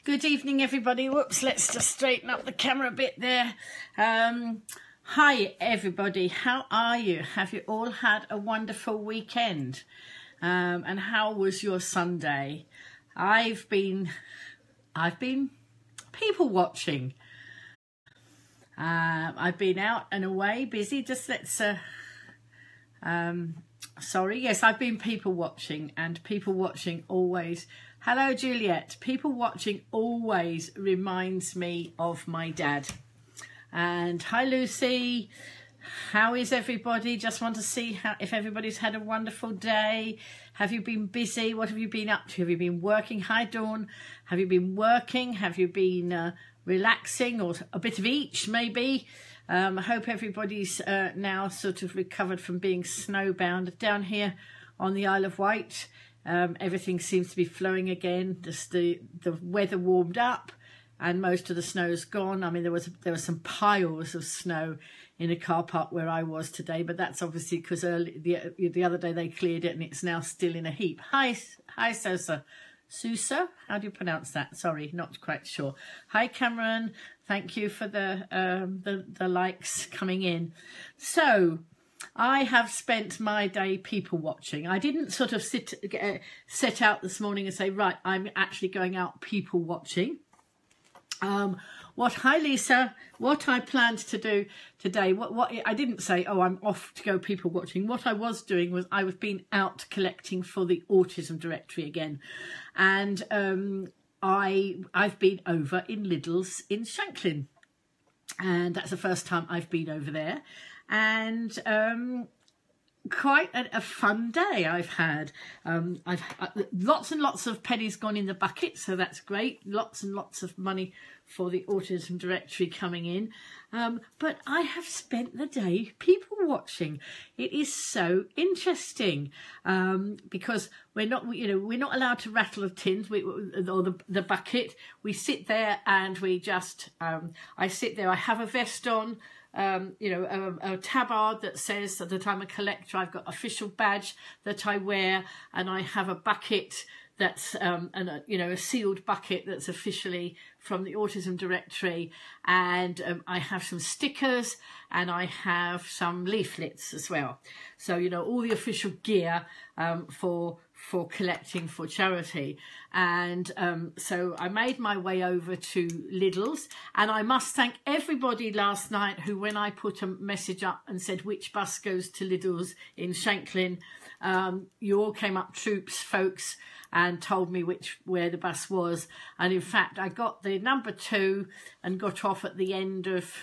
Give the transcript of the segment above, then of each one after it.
Good evening, everybody. Whoops, let's just straighten up the camera a bit there. Hi, everybody. How are you? Have you all had a wonderful weekend? And how was your Sunday? I've been people watching. I've been out and away, busy. Just let's. Sorry. Yes, I've been people watching, and people watching always. Hello, Juliet. People watching always reminds me of my dad. And hi, Lucy. How is everybody? Just want to see if everybody's had a wonderful day. Have you been busy? What have you been up to? Have you been working? Hi, Dawn. Have you been working? Have you been relaxing, or a bit of each, maybe? I hope everybody's now sort of recovered from being snowbound. Down here on the Isle of Wight, everything seems to be flowing again. Just the weather warmed up and most of the snow's gone. I mean, there were some piles of snow in a car park where I was today, but that's obviously because the other day they cleared it and it's now still in a heap. Hi, Sosa. Susa, how do you pronounce that? Sorry, not quite sure. Hi, Cameron. Thank you for the likes coming in. So, I have spent my day people watching. I didn't sort of set out this morning and say, right, I'm actually going out people watching. Hi, Lisa. What I planned to do today, what I didn't say, oh, I'm off to go people watching. What I was doing was I was been out collecting for the autism directory again. And I've been over in Lidl's in Shanklin. And that's the first time I've been over there. And quite a fun day I've had. I've lots and lots of pennies gone in the bucket, so that's great. Lots and lots of money for the autism directory coming in. But I have spent the day people watching. It is so interesting because we're not allowed to rattle the tins or the bucket. We sit there and we just. I sit there. I have a vest on. A tabard that says that I'm a collector. I've got official badge that I wear, and I have a bucket that's a sealed bucket that's officially from the autism directory, and I have some stickers and I have some leaflets as well. So all the official gear for collecting for charity. And so I made my way over to Lidl's, and I must thank everybody last night who, when I put a message up and said which bus goes to Lidl's in Shanklin, you all came up troops, folks, and told me where the bus was. And in fact, I got the number 2 and got off at the end of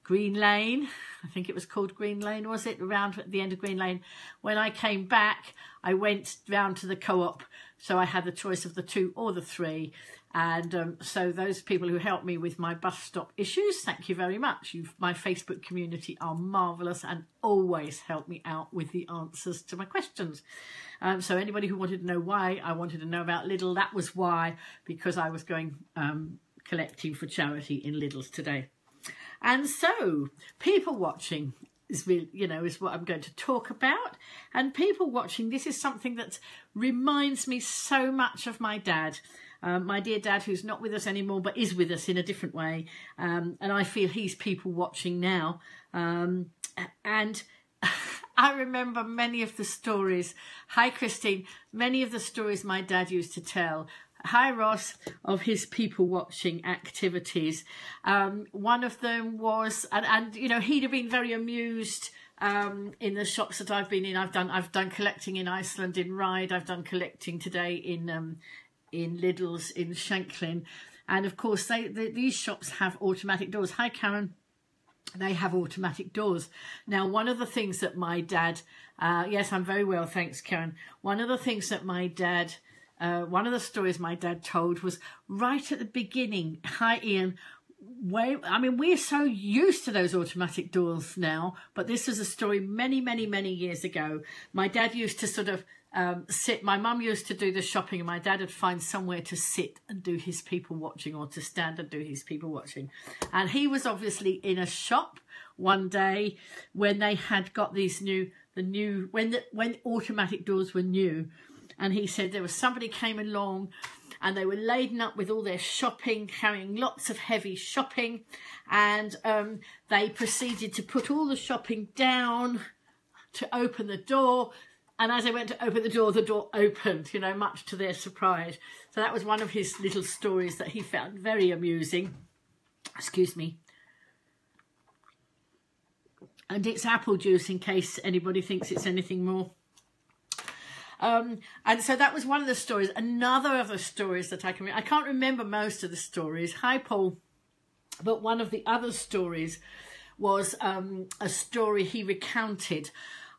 Green Lane. I think it was called Green Lane, was it? Around at the end of Green Lane. When I came back, I went round to the co-op, so I had the choice of the 2 or the 3. And so those people who helped me with my bus stop issues, thank you very much. My Facebook community are marvellous and always help me out with the answers to my questions. So anybody who wanted to know why I wanted to know about Lidl, that was why, because I was going collecting for charity in Lidl's today. And so, people watching is really, is what I'm going to talk about. And people watching, this is something that reminds me so much of my dad. My dear dad, who's not with us anymore, but is with us in a different way. And I feel he's people watching now. And I remember many of the stories. Hi, Christine. Many of the stories my dad used to tell. Hi, Ross, of his people watching activities. One of them was, and he'd have been very amused in the shops that I've been in. I've done collecting in Iceland in Ryde. I've done collecting today in Lidl's in Shanklin, and of course these shops have automatic doors. Hi, Karen. They have automatic doors. Now, one of the things that my dad, yes, I'm very well, thanks, Karen. One of the things that my dad. One of the stories my dad told was right at the beginning. Hi, Ian. We're so used to those automatic doors now, but this is a story many, many, many years ago. My dad used to sort of sit. My mum used to do the shopping, and my dad would find somewhere to sit and do his people watching, or to stand and do his people watching. And he was obviously in a shop one day when they had got these when automatic doors were new. And he said there was somebody came along and they were laden up with all their shopping, carrying lots of heavy shopping, and they proceeded to put all the shopping down to open the door. And as they went to open the door opened, you know, much to their surprise. So that was one of his little stories that he found very amusing. Excuse me. And it's apple juice in case anybody thinks it's anything more. And so that was one of the stories. Another of the stories that I can't remember most of the stories. Hi, Paul. But one of the other stories was a story he recounted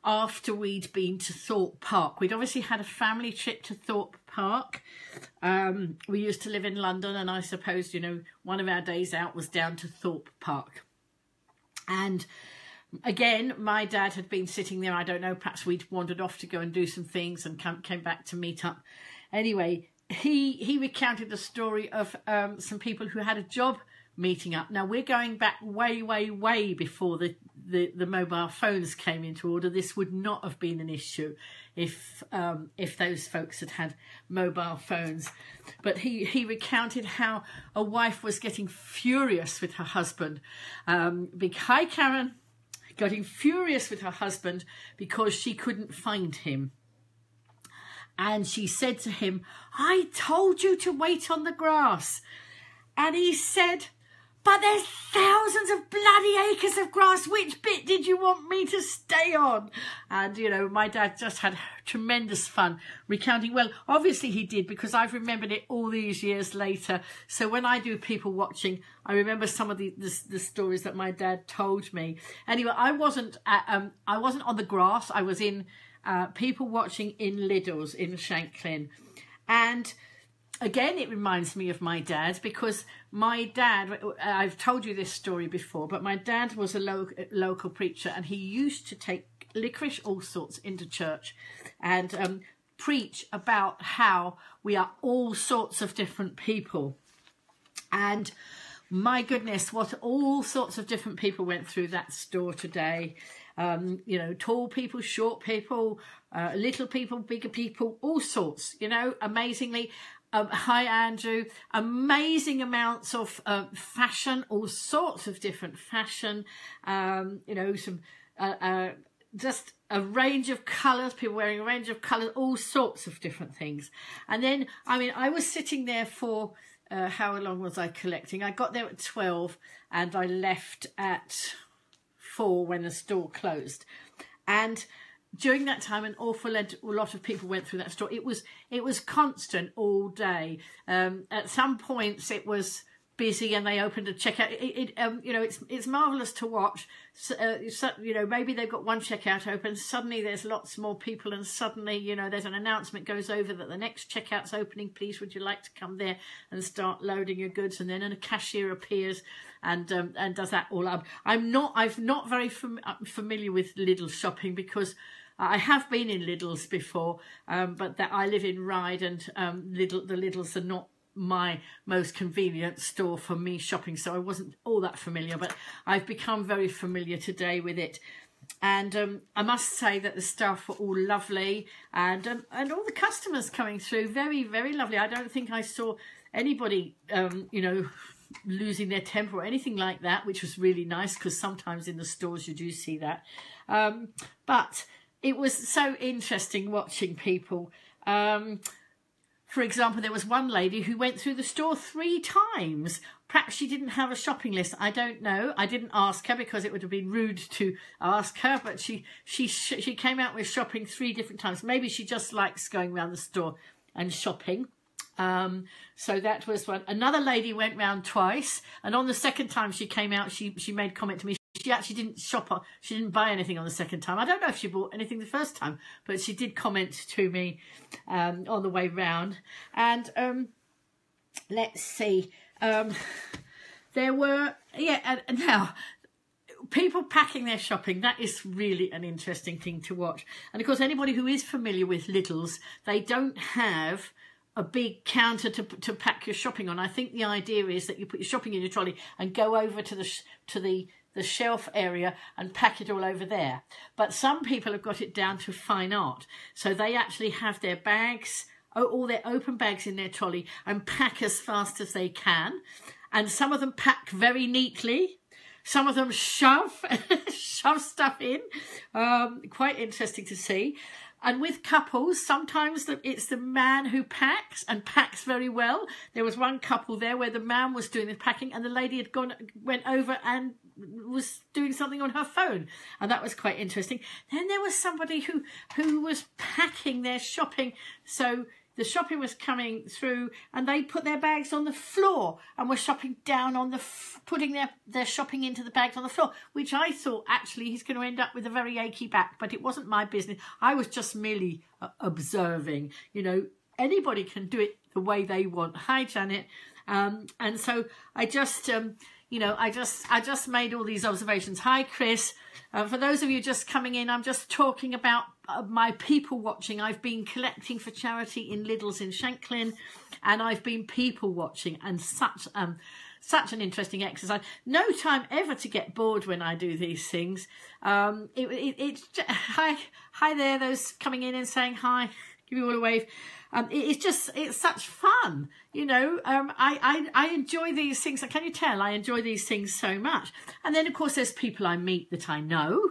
after we'd been to Thorpe Park. We'd obviously had a family trip to Thorpe Park. We used to live in London, and I suppose, you know, one of our days out was down to Thorpe Park. And again, my dad had been sitting there. I don't know, perhaps we'd wandered off to go and do some things and came back to meet up. Anyway, he recounted the story of some people who had a job meeting up. Now, we're going back way, way, way before the mobile phones came into order. This would not have been an issue if those folks had mobile phones. But he recounted how a wife was getting furious with her husband. Hi, Karen. Getting furious with her husband because she couldn't find him. And she said to him, "I told you to wait on the grass." And he said, "But there's thousands of bloody acres of grass. Which bit did you want me to stay on?" And, you know, my dad just had tremendous fun recounting. Well, obviously he did, because I've remembered it all these years later. So when I do people watching, I remember some of the stories that my dad told me. Anyway, I wasn't on the grass. I was in people watching in Lidl's in Shanklin. And again, it reminds me of my dad, because my dad, I've told you this story before, but my dad was a local preacher, and he used to take licorice all sorts into church and preach about how we are all sorts of different people. And my goodness, what all sorts of different people went through that store today. You know, tall people, short people, little people, bigger people, all sorts, you know, amazingly. Hi, Andrew. Amazing amounts of fashion, all sorts of different fashion, you know, some just a range of colours, people wearing a range of colours, all sorts of different things. And then, I mean, I was sitting there for, how long was I collecting? I got there at 12 and I left at 4 when the store closed. And during that time, an awful lot of people went through that store. It was constant all day. At some points, it was busy, and they opened a checkout. You know, it's marvelous to watch. So, you know, maybe they've got one checkout open. Suddenly, there's lots more people, and suddenly, you know, there's an announcement goes over that the next checkout's opening. Please, would you like to come there and start loading your goods? And then a cashier appears and does that all up. I'm not very familiar with Lidl shopping, because I have been in Lidl's before, but that I live in Ryde, and the Lidl's are not my most convenient store for me shopping, so I wasn't all that familiar, but I've become very familiar today with it. And I must say that the staff were all lovely, and all the customers coming through, very, very lovely. I don't think I saw anybody, you know, losing their temper or anything like that, which was really nice, because sometimes in the stores you do see that. But it was so interesting watching people. For example, there was one lady who went through the store 3 times. Perhaps she didn't have a shopping list. I don't know. I didn't ask her, because it would have been rude to ask her. But she came out with shopping 3 different times. Maybe she just likes going around the store and shopping. So that was one. Another lady went round twice, and on the second time she came out, she made comment to me. She actually didn't shop. She didn't buy anything on the second time. I don't know if she bought anything the first time, but she did comment to me on the way round. And let's see. There were, yeah, and now people packing their shopping. That is really an interesting thing to watch. And of course, anybody who is familiar with Lidl's, they don't have a big counter to pack your shopping on. I think the idea is that you put your shopping in your trolley and go over to the shelf area and pack it all over there. But some people have got it down to fine art. So they actually have their bags all their open bags in their trolley and pack as fast as they can. And some of them pack very neatly. Some of them shove stuff in. Quite interesting to see. And with couples, sometimes it's the man who packs and packs very well. There was one couple there where the man was doing the packing and the lady had went over and was doing something on her phone. And that was quite interesting. Then there was somebody who was packing their shopping. So the shopping was coming through and they put their bags on the floor and were shopping down on putting their shopping into the bags on the floor, which I thought actually he's going to end up with a very achy back, but it wasn't my business. I was just merely observing. You know, anybody can do it the way they want. Hi, Janet. And so I just, you know, I just made all these observations. Hi, Chris. For those of you just coming in, I'm just talking about my people watching. I've been collecting for charity in Lidl's in Shanklin, and I've been people watching, and such an interesting exercise. No time ever to get bored when I do these things. Hi there, those coming in and saying hi. Give you all a wave. It's such fun, you know. I enjoy these things. Can you tell? I enjoy these things so much. And then, of course, there's people I meet that I know.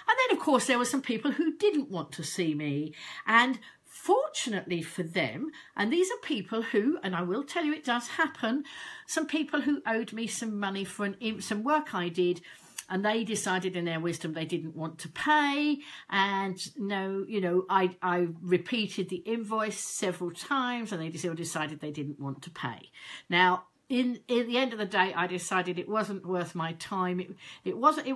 And then, of course, there were some people who didn't want to see me. And fortunately for them, and these are people who, and I will tell you it does happen, some people who owed me some money for some work I did, and they decided in their wisdom they didn't want to pay. And no, you know, I repeated the invoice several times and they decided they didn't want to pay. Now, in the end of the day, I decided it wasn't worth my time. It wasn't a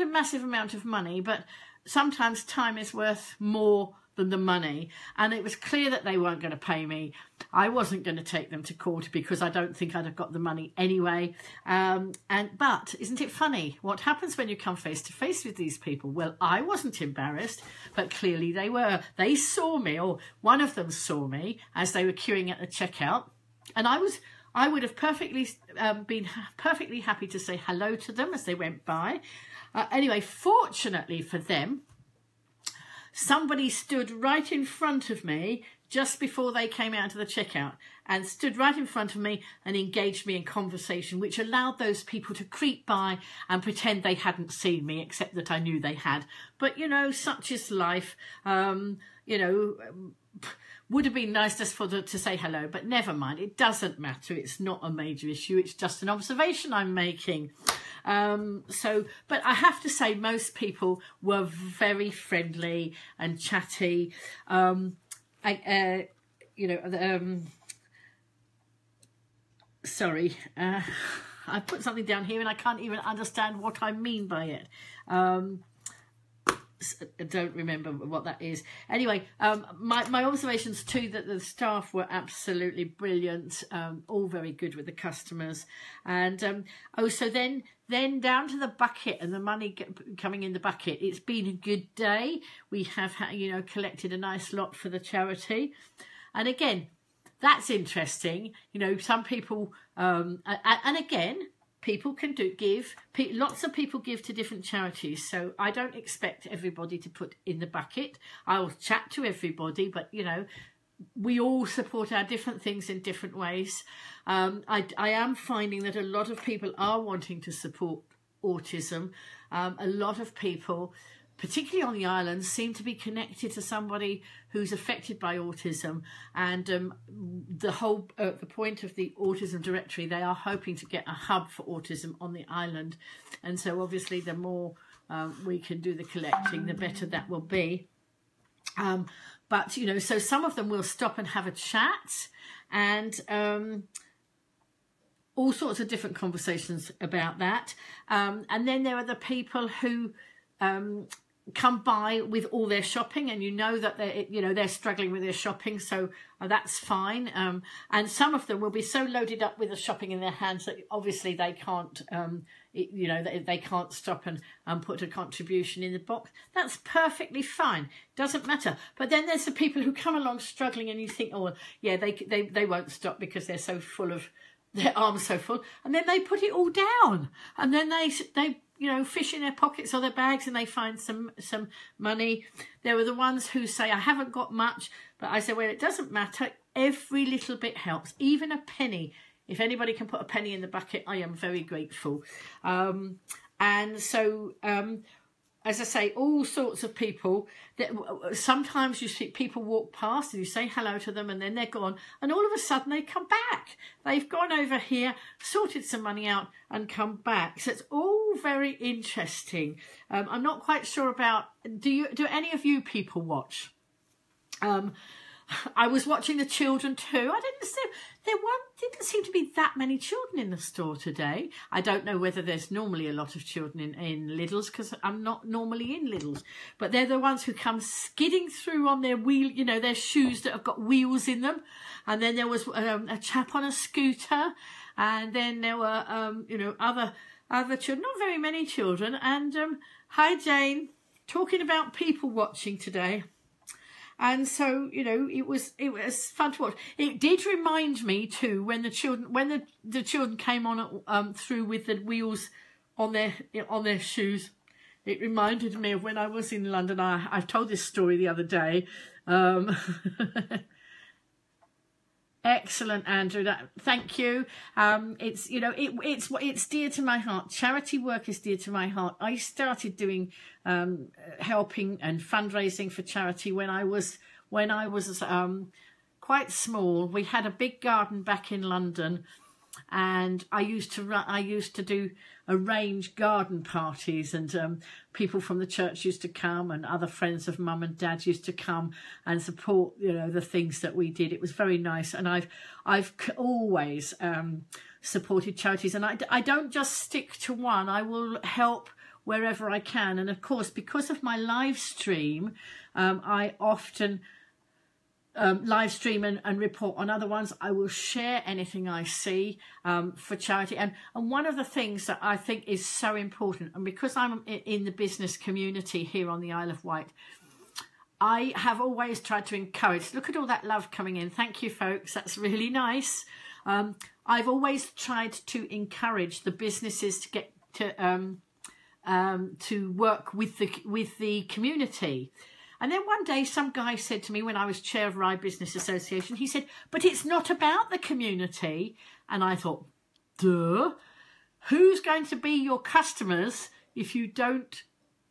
massive amount of money, but sometimes time is worth more than the money. And it was clear that they weren't going to pay me. I wasn't going to take them to court because I don't think I'd have got the money anyway. But isn't it funny what happens when you come face to face with these people? Well, I wasn't embarrassed, but clearly they were. They saw me, or one of them saw me as they were queuing at the checkout, and I would have been perfectly happy to say hello to them as they went by. Anyway, fortunately for them, somebody stood right in front of me just before they came out of the checkout, and stood right in front of me and engaged me in conversation, which allowed those people to creep by and pretend they hadn't seen me, except that I knew they had. But, you know, such is life. You know, would have been nice just to say hello, but never mind. It doesn't matter. It's not a major issue. It's just an observation I'm making. But I have to say most people were very friendly and chatty. Sorry, I put something down here and I can't even understand what I mean by it. I don't remember what that is. Anyway, my observations too, that the staff were absolutely brilliant, all very good with the customers. And so then down to the bucket and the money coming in the bucket. It's been a good day. We have, you know, collected a nice lot for the charity. And again, that's interesting. You know, some people, and again, people can give, lots of people give to different charities. So I don't expect everybody to put in the bucket. I'll chat to everybody, but, you know, we all support our different things in different ways. I am finding that a lot of people are wanting to support autism. A lot of people, particularly on the islands, seem to be connected to somebody who's affected by autism. And the point of the autism directory, they are hoping to get a hub for autism on the island. And so obviously the more we can do the collecting, the better that will be. But, you know, so some of them will stop and have a chat, and all sorts of different conversations about that. And then there are the people who come by with all their shopping, and you know that they're struggling with their shopping, so that's fine. And some of them will be so loaded up with the shopping in their hands that obviously they can't, they can't stop and put a contribution in the box. That's perfectly fine. Doesn't matter. But then there's the people who come along struggling, and you think, oh, yeah, they won't stop because they're so full of, their arms so full, and then they put it all down, and then they you know, fish in their pockets or their bags and they find some money. There were the ones who say, I haven't got much, but I say, well, it doesn't matter. Every little bit helps, even a penny. If anybody can put a penny in the bucket, I am very grateful. And so, as I say, all sorts of people. That sometimes you see people walk past and you say hello to them and then they're gone. And all of a sudden they come back. They've gone over here, sorted some money out and come back. So it's all very interesting. I'm not quite sure about, do any of you people watch? I was watching the children too. Didn't seem to be that many children in the store today. I don't know whether there's normally a lot of children in Lidl's, because I'm not normally in Lidl's. But they're the ones who come skidding through on their wheel, you know, their shoes that have got wheels in them. And then there was a chap on a scooter, and then there were you know, other children, not very many children. And hi Jane, talking about people watching today. And so, you know, it was fun to watch. It did remind me too when the children came on through with the wheels on their shoes. It reminded me of when I was in London. I told this story the other day. Excellent, Andrew. Thank you. It's, you know, it's dear to my heart. Charity work is dear to my heart. I started doing helping and fundraising for charity when I was quite small. We had a big garden back in London, and I used to arrange garden parties, and people from the church used to come, and other friends of mum and dad used to come and support, you know, the things that we did. It was very nice, and I've always supported charities, and I don't just stick to one. I will help wherever I can, and of course, because of my live stream, I often live stream and report on other ones. I will share anything I see for charity. And one of the things that I think is so important, and because I'm in the business community here on the Isle of Wight, I have always tried to encourage. Look at all that love coming in. Thank you, folks. That's really nice. I've always tried to encourage the businesses to get to work with the community. And then one day some guy said to me, when I was chair of Rye Business Association, he said, but it's not about the community. And I thought, duh, who's going to be your customers if you don't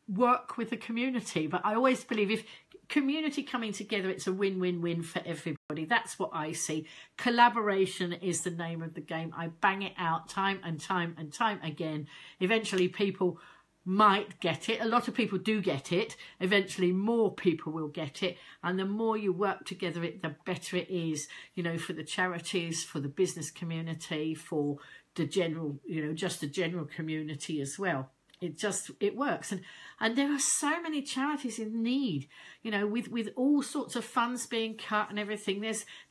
work with the community? But I always believe if community coming together, it's a win-win-win for everybody. That's what I see. Collaboration is the name of the game. I bang it out time and time and time again. Eventually people might get it. A lot of people do get it. Eventually more people will get it, and the more you work together, the better it is, you know, for the charities, for the business community, for the general, you know, just the general community as well. It works. And there are so many charities in need, you know, with all sorts of funds being cut and everything.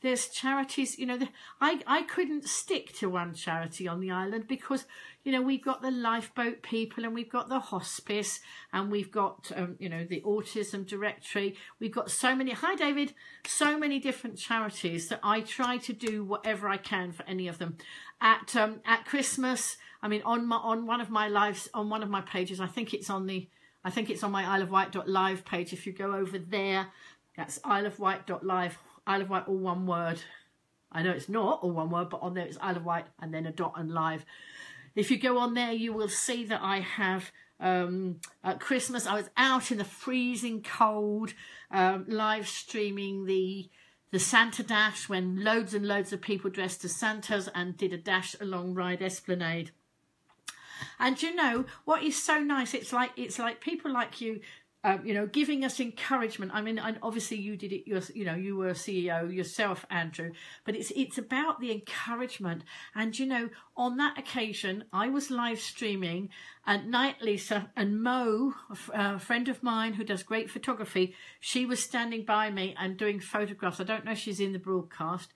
There's charities, you know, I couldn't stick to one charity on the island because, you know, we've got the lifeboat people, and we've got the hospice, and we've got, you know, the autism directory. We've got so many, hi David, so many different charities that I try to do whatever I can for any of them. At Christmas, I mean, on one of my lives, on one of my pages, I think it's on my Isle of Wight.live page. If you go over there, that's Isle of Wight.live, Isle of Wight, all one word. I know it's not all one word, but on there it's Isle of Wight and then a dot and live. If you go on there, you will see that I have, at Christmas, I was out in the freezing cold, live streaming the Santa Dash, when loads and loads of people dressed as Santas and did a dash along Ryde Esplanade. And you know what is so nice? It's like people like you, you know, giving us encouragement. I mean, and obviously you did it. You know, you were a CEO yourself, Andrew. But it's about the encouragement. And you know, on that occasion, I was live streaming at night. Lisa and Mo, a friend of mine who does great photography, she was standing by me and doing photographs. I don't know if she's in the broadcast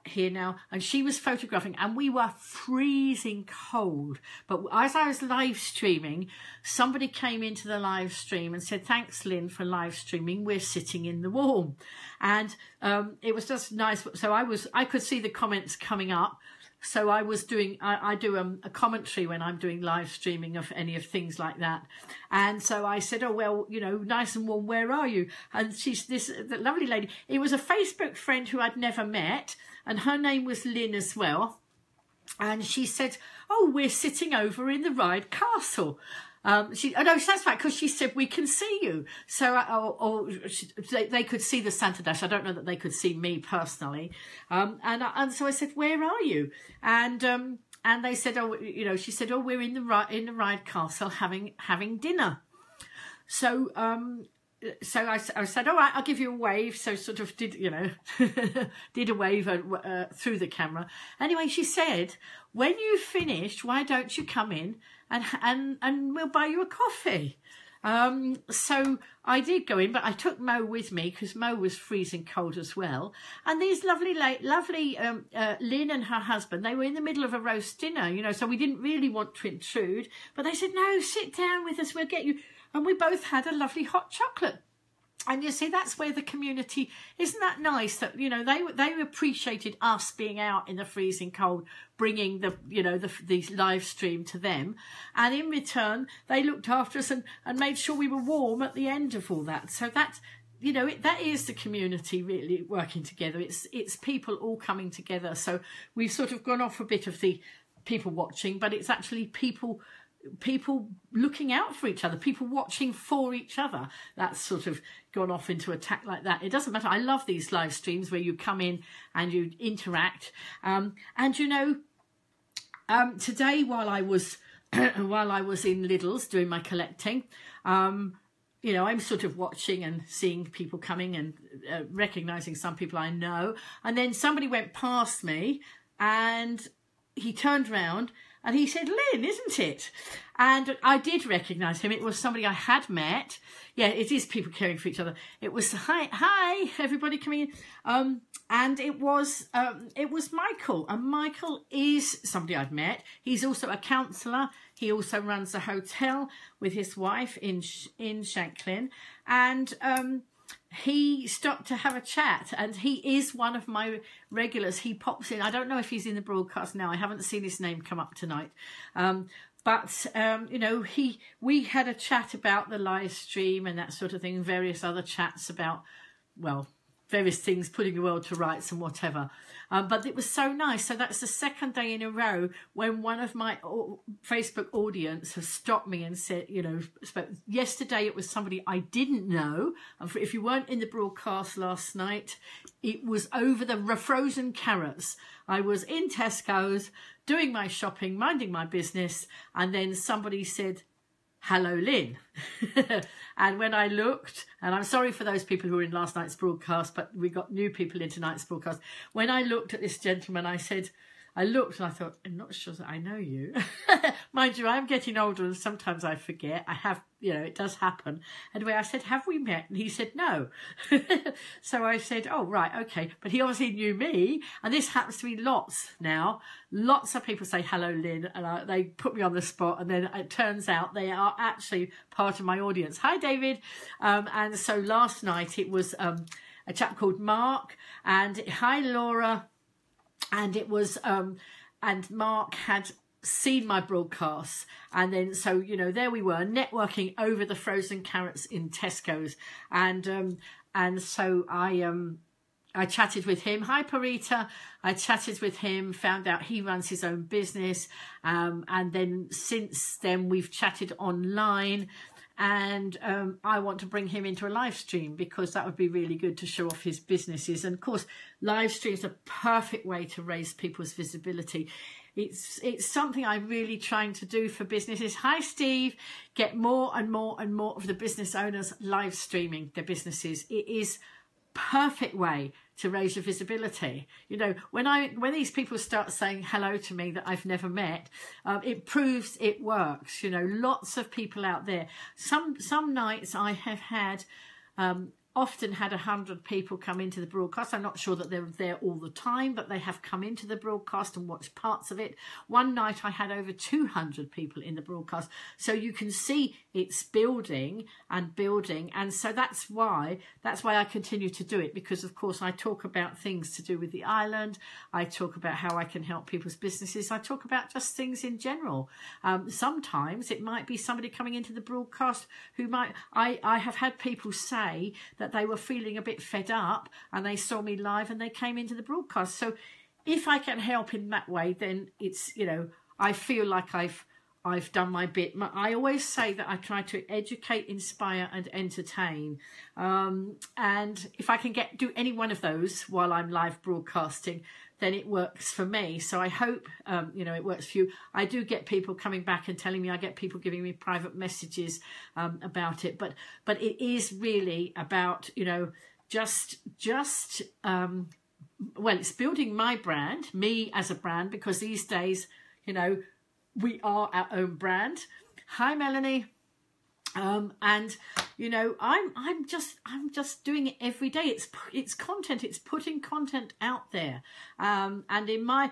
here now, and she was photographing, and we were freezing cold. But as I was live streaming, somebody came into the live stream and said, thanks Lynn for live streaming, we're sitting in the warm. And it was just nice. So I could see the comments coming up. So I was doing, I do a commentary when I'm doing live streaming of any of things like that. And so I said, oh, well, you know, nice and warm, where are you? And she's the lovely lady. It was a Facebook friend who I'd never met, and her name was Lynn as well. And she said, oh, we're sitting over in the Ryde Castle. Oh no, that's right, because she said we can see you. So they could see the Santa Dash. I don't know that they could see me personally. And so I said, where are you? And they said, oh, you know, she said, oh, we're in the Ryde Castle having dinner. So I said, all right, I'll give you a wave. So sort of did, you know, did a wave through the camera. Anyway, she said, when you've finished, why don't you come in and we'll buy you a coffee. So I did go in, but I took Mo with me because Mo was freezing cold as well. And these lovely Lynn and her husband, they were in the middle of a roast dinner, you know, so we didn't really want to intrude. But they said, no, sit down with us, we'll get you. And we both had a lovely hot chocolate. And you see, that's where the community, isn't that nice that, you know, they appreciated us being out in the freezing cold, bringing the, you know, the live stream to them. And in return, they looked after us and made sure we were warm at the end of all that. So that's, you know, that is the community really working together. It's people all coming together. So we've sort of gone off a bit of the people watching, but it's actually people looking out for each other, people watching for each other. That's sort of gone off into a tack like that. It doesn't matter. I love these live streams where you come in and you interact. And you know, today while I was in Lidl's doing my collecting, you know, I'm sort of watching and seeing people coming and recognising some people I know. And then somebody went past me and he turned round and he said, Lynn, isn't it? And I did recognise him. It was somebody I had met. Yeah, it is people caring for each other. It was, hi, everybody coming in. And it was Michael. And Michael is somebody I've met. He's also a counsellor. He also runs a hotel with his wife in Shanklin. And he stopped to have a chat, and he is one of my regulars. He pops in. I don't know if he's in the broadcast now. I haven't seen his name come up tonight. But you know, we had a chat about the live stream and that sort of thing, various other chats about, well, various things, putting the world to rights and whatever. But it was so nice. So that's the second day in a row when one of my Facebook audience has stopped me and said, you know, yesterday it was somebody I didn't know. And if you weren't in the broadcast last night, it was over the frozen carrots. I was in Tesco's doing my shopping, minding my business, and then somebody said, hello, Lynn. And when I looked, and I'm sorry for those people who were in last night's broadcast, but we got new people in tonight's broadcast. When I looked at this gentleman, I looked and I thought, I'm not sure that I know you. Mind you, I'm getting older and sometimes I forget. I have, you know, it does happen. Anyway, I said, have we met? And he said, no. So I said, oh, right, okay. But he obviously knew me. And this happens to me lots now. Lots of people say, hello, Lynn. And they put me on the spot. And then it turns out they are actually part of my audience. Hi, David. And so last night it was a chap called Mark. And hi, Laura. And it was, and Mark had seen my broadcasts. And then, so, you know, there we were networking over the frozen carrots in Tesco's. And so I chatted with him. Hi, Parita. I chatted with him, found out he runs his own business. And then since then we've chatted online. And I want to bring him into a live stream because that would be really good to show off his businesses. And of course, live streams are a perfect way to raise people's visibility. It's something I'm really trying to do for businesses. Hi, Steve. Get more and more and more of the business owners live streaming their businesses. It is perfect way to raise your visibility. You know, when these people start saying hello to me that I've never met, it proves it works. You know, lots of people out there. Some nights I have had often had 100 people come into the broadcast. I'm not sure that they're there all the time, but they have come into the broadcast and watched parts of it. One night I had over 200 people in the broadcast. So you can see it's building and building. And so that's why I continue to do it, because of course I talk about things to do with the island. I talk about how I can help people's businesses. I talk about just things in general. Sometimes it might be somebody coming into the broadcast who might, I have had people say that they were feeling a bit fed up and they saw me live and they came into the broadcast. So if I can help in that way, then it's, you know, I feel like I've done my bit. I always say that I try to educate, inspire and entertain. And if I can do any one of those while I'm live broadcasting, then it works for me. So I hope, you know, it works for you. I do get people coming back and telling me, I get people giving me private messages about it. But it is really about, you know, well, it's building my brand, me as a brand, because these days, you know, we are our own brand. Hi, Melanie. And you know, I'm just doing it every day. It's content. It's putting content out there. And in my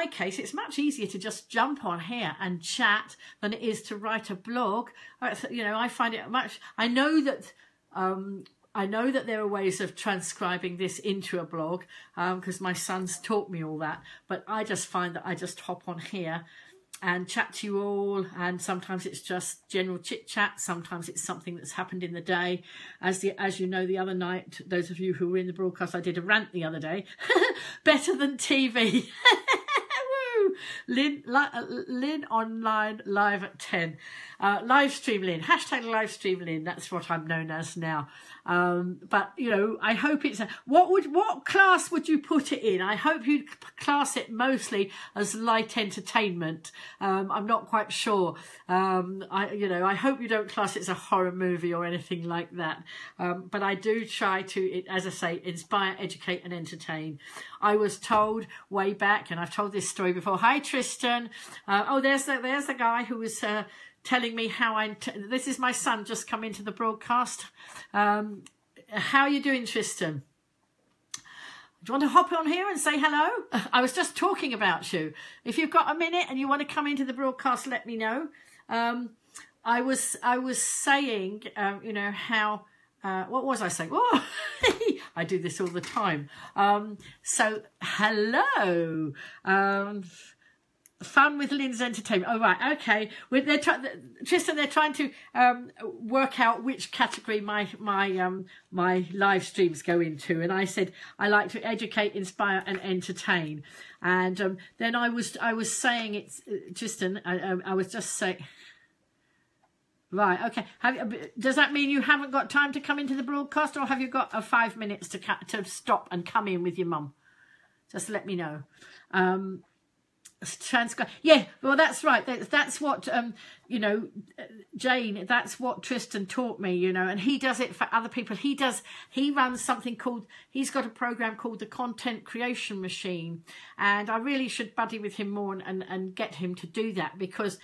case, it's much easier to just jump on here and chat than it is to write a blog. You know, I find it much. I know that there are ways of transcribing this into a blog because my son's taught me all that. But I just find that I just hop on here and chat to you all, and sometimes it's just general chit chat, sometimes it's something that's happened in the day. As you know, the other night, those of you who were in the broadcast, I did a rant the other day. Better than TV. Woo! Lynn online live at 10. Livestreamlyn, hashtag Livestreamlyn, that's what I'm known as now. But you know, I hope it's what class would you put it in? I hope you'd class it mostly as light entertainment. I'm not quite sure. I hope you don't class it as a horror movie or anything like that. But I do try to, as I say, inspire, educate and entertain. I was told way back, and I've told this story before. Hi Tristan. There's the guy who was telling me how this is my son just come into the broadcast. How are you doing, Tristan? Do you want to hop on here and say hello? I was just talking about you. If you've got a minute and you want to come into the broadcast, let me know. I was saying, you know, how, what was I saying? Oh, I do this all the time. So hello. Fun with Lynn's entertainment. Oh, right. Okay. Tristan, they're trying to work out which category my live streams go into. And I said, I like to educate, inspire and entertain. And then I was saying it's, Tristan, I was just saying, right. Okay. Does that mean you haven't got time to come into the broadcast, or have you got 5 minutes to stop and come in with your mum? Just let me know. Yeah, well, that's right. That's what you know, Jane. That's what Tristan taught me. You know, and he does it for other people. He runs something called. He's got a program called the Content Creation Machine, and I really should buddy with him more and get him to do that, because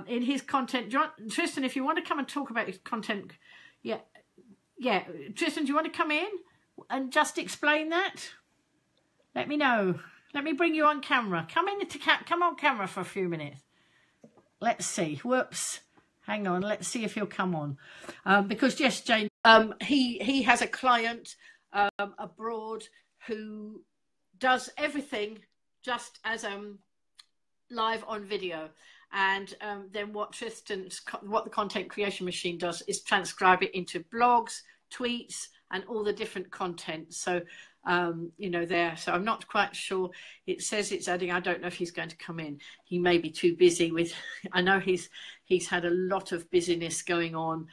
in his content, Tristan, if you want to come and talk about his content, yeah, Tristan, do you want to come in and just explain that? Let me know. Let me bring you on camera. Come on camera for a few minutes. Let's see. Whoops. Hang on. Let's see if he'll come on. Because yes, Jane, he has a client abroad who does everything just as live on video. And then what the Content Creation Machine does is transcribe it into blogs, tweets, and all the different content. So you know, there. So I'm not quite sure. It says it's adding. I don't know if he's going to come in. He may be too busy with. I know he's had a lot of busyness going on.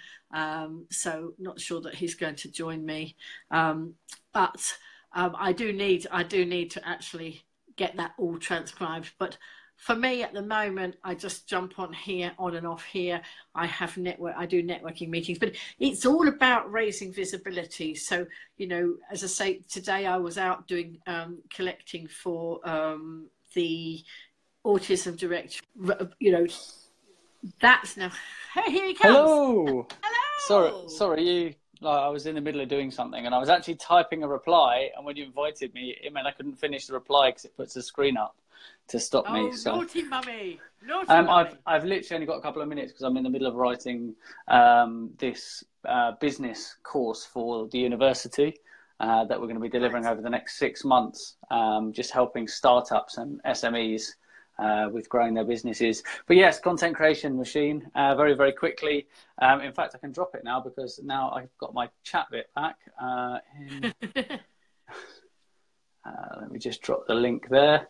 So not sure that he's going to join me. But I do need to actually get that all transcribed. But for me at the moment, I just jump on here, on and off here. I do networking meetings, but it's all about raising visibility. So, you know, as I say, today I was out doing collecting for the Autism Direct. You know, that's now. Hey, here he comes. Hello. Hello. Sorry, like I was in the middle of doing something and I was actually typing a reply, and when you invited me, it meant I couldn't finish the reply because it puts the screen up to stop me. Oh, So naughty mummy, naughty mummy. I've literally only got a couple of minutes because I'm in the middle of writing this business course for the university that we're going to be delivering over the next 6 months, just helping startups and SMEs with growing their businesses. But yes, content creation machine, very, very quickly. In fact, I can drop it now because now I've got my chat bit back. Let me just drop the link there.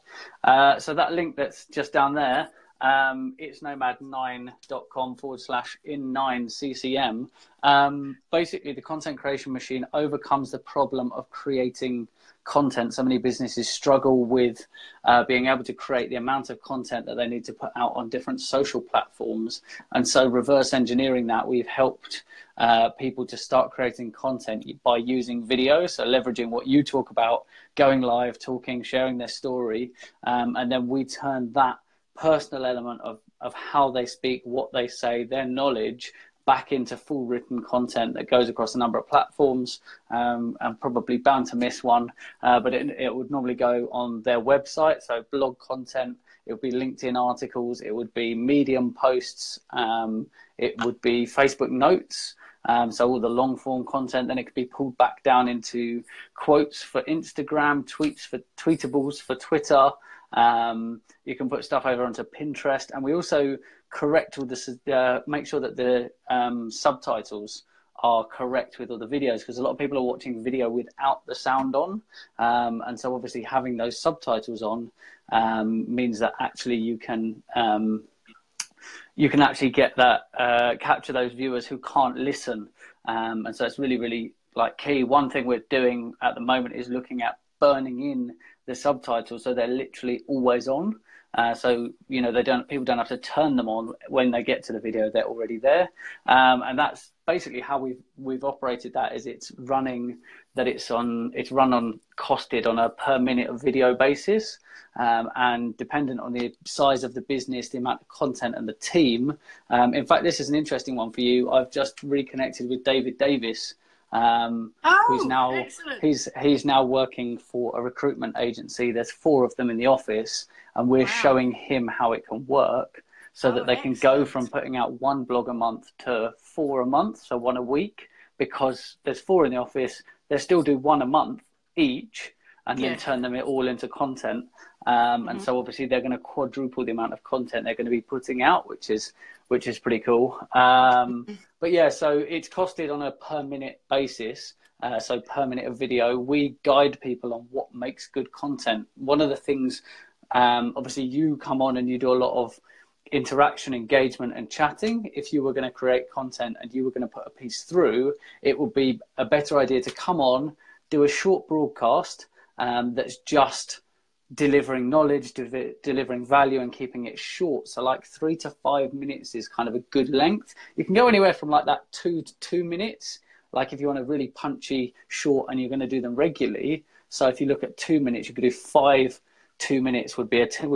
So that link that's just down there, it's nomad9.com/in9ccm. Basically, the content creation machine overcomes the problem of creating content. So many businesses struggle with being able to create the amount of content that they need to put out on different social platforms. And so reverse engineering that, we've helped people to start creating content by using video. So leveraging what you talk about, going live, talking, sharing their story. And then we turn that personal element of how they speak, what they say, their knowledge back into full written content that goes across a number of platforms. I'm probably bound to miss one, but it would normally go on their website. So blog content, it would be LinkedIn articles, it would be Medium posts, it would be Facebook notes. So all the long form content, then it could be pulled back down into quotes for Instagram, tweets for tweetables for Twitter. You can put stuff over onto Pinterest, and we also correct all this, make sure that the subtitles are correct with all the videos, because a lot of people are watching video without the sound on, and so obviously having those subtitles on means that actually you can actually get that capture those viewers who can't listen, and so it's really, really like key. One thing we're doing at the moment is looking at burning in the subtitles so they're literally always on. So you know, people don't have to turn them on when they get to the video; they're already there, and that's basically how we've operated that. Is it's run on costed on a per minute of video basis, and dependent on the size of the business, the amount of content, and the team. In fact, this is an interesting one for you. I've just reconnected with David Davis. Who's now excellent. he's now working for a recruitment agency. There's 4 of them in the office, and we're showing him how it can work so that they can go from putting out 1 blog a month to 4 a month, so 1 a week, because there's 4 in the office. They still do 1 a month each, and then turn them all into content. And so obviously they're going to quadruple the amount of content they're going to be putting out, which is pretty cool. But yeah, so it's costed on a per minute basis. So per minute of video, we guide people on what makes good content. One of the things, obviously you come on and you do a lot of interaction, engagement and chatting. If you were going to create content and you were going to put a piece through, it would be a better idea to come on, do a short broadcast that's just delivering knowledge, delivering value, and keeping it short. So like 3 to 5 minutes is kind of a good length. You can go anywhere from like that 2 to 2 minutes, like if you want a really punchy short and you're going to do them regularly. So if you look at 2 minutes, you could do 5. 2 minutes would be 10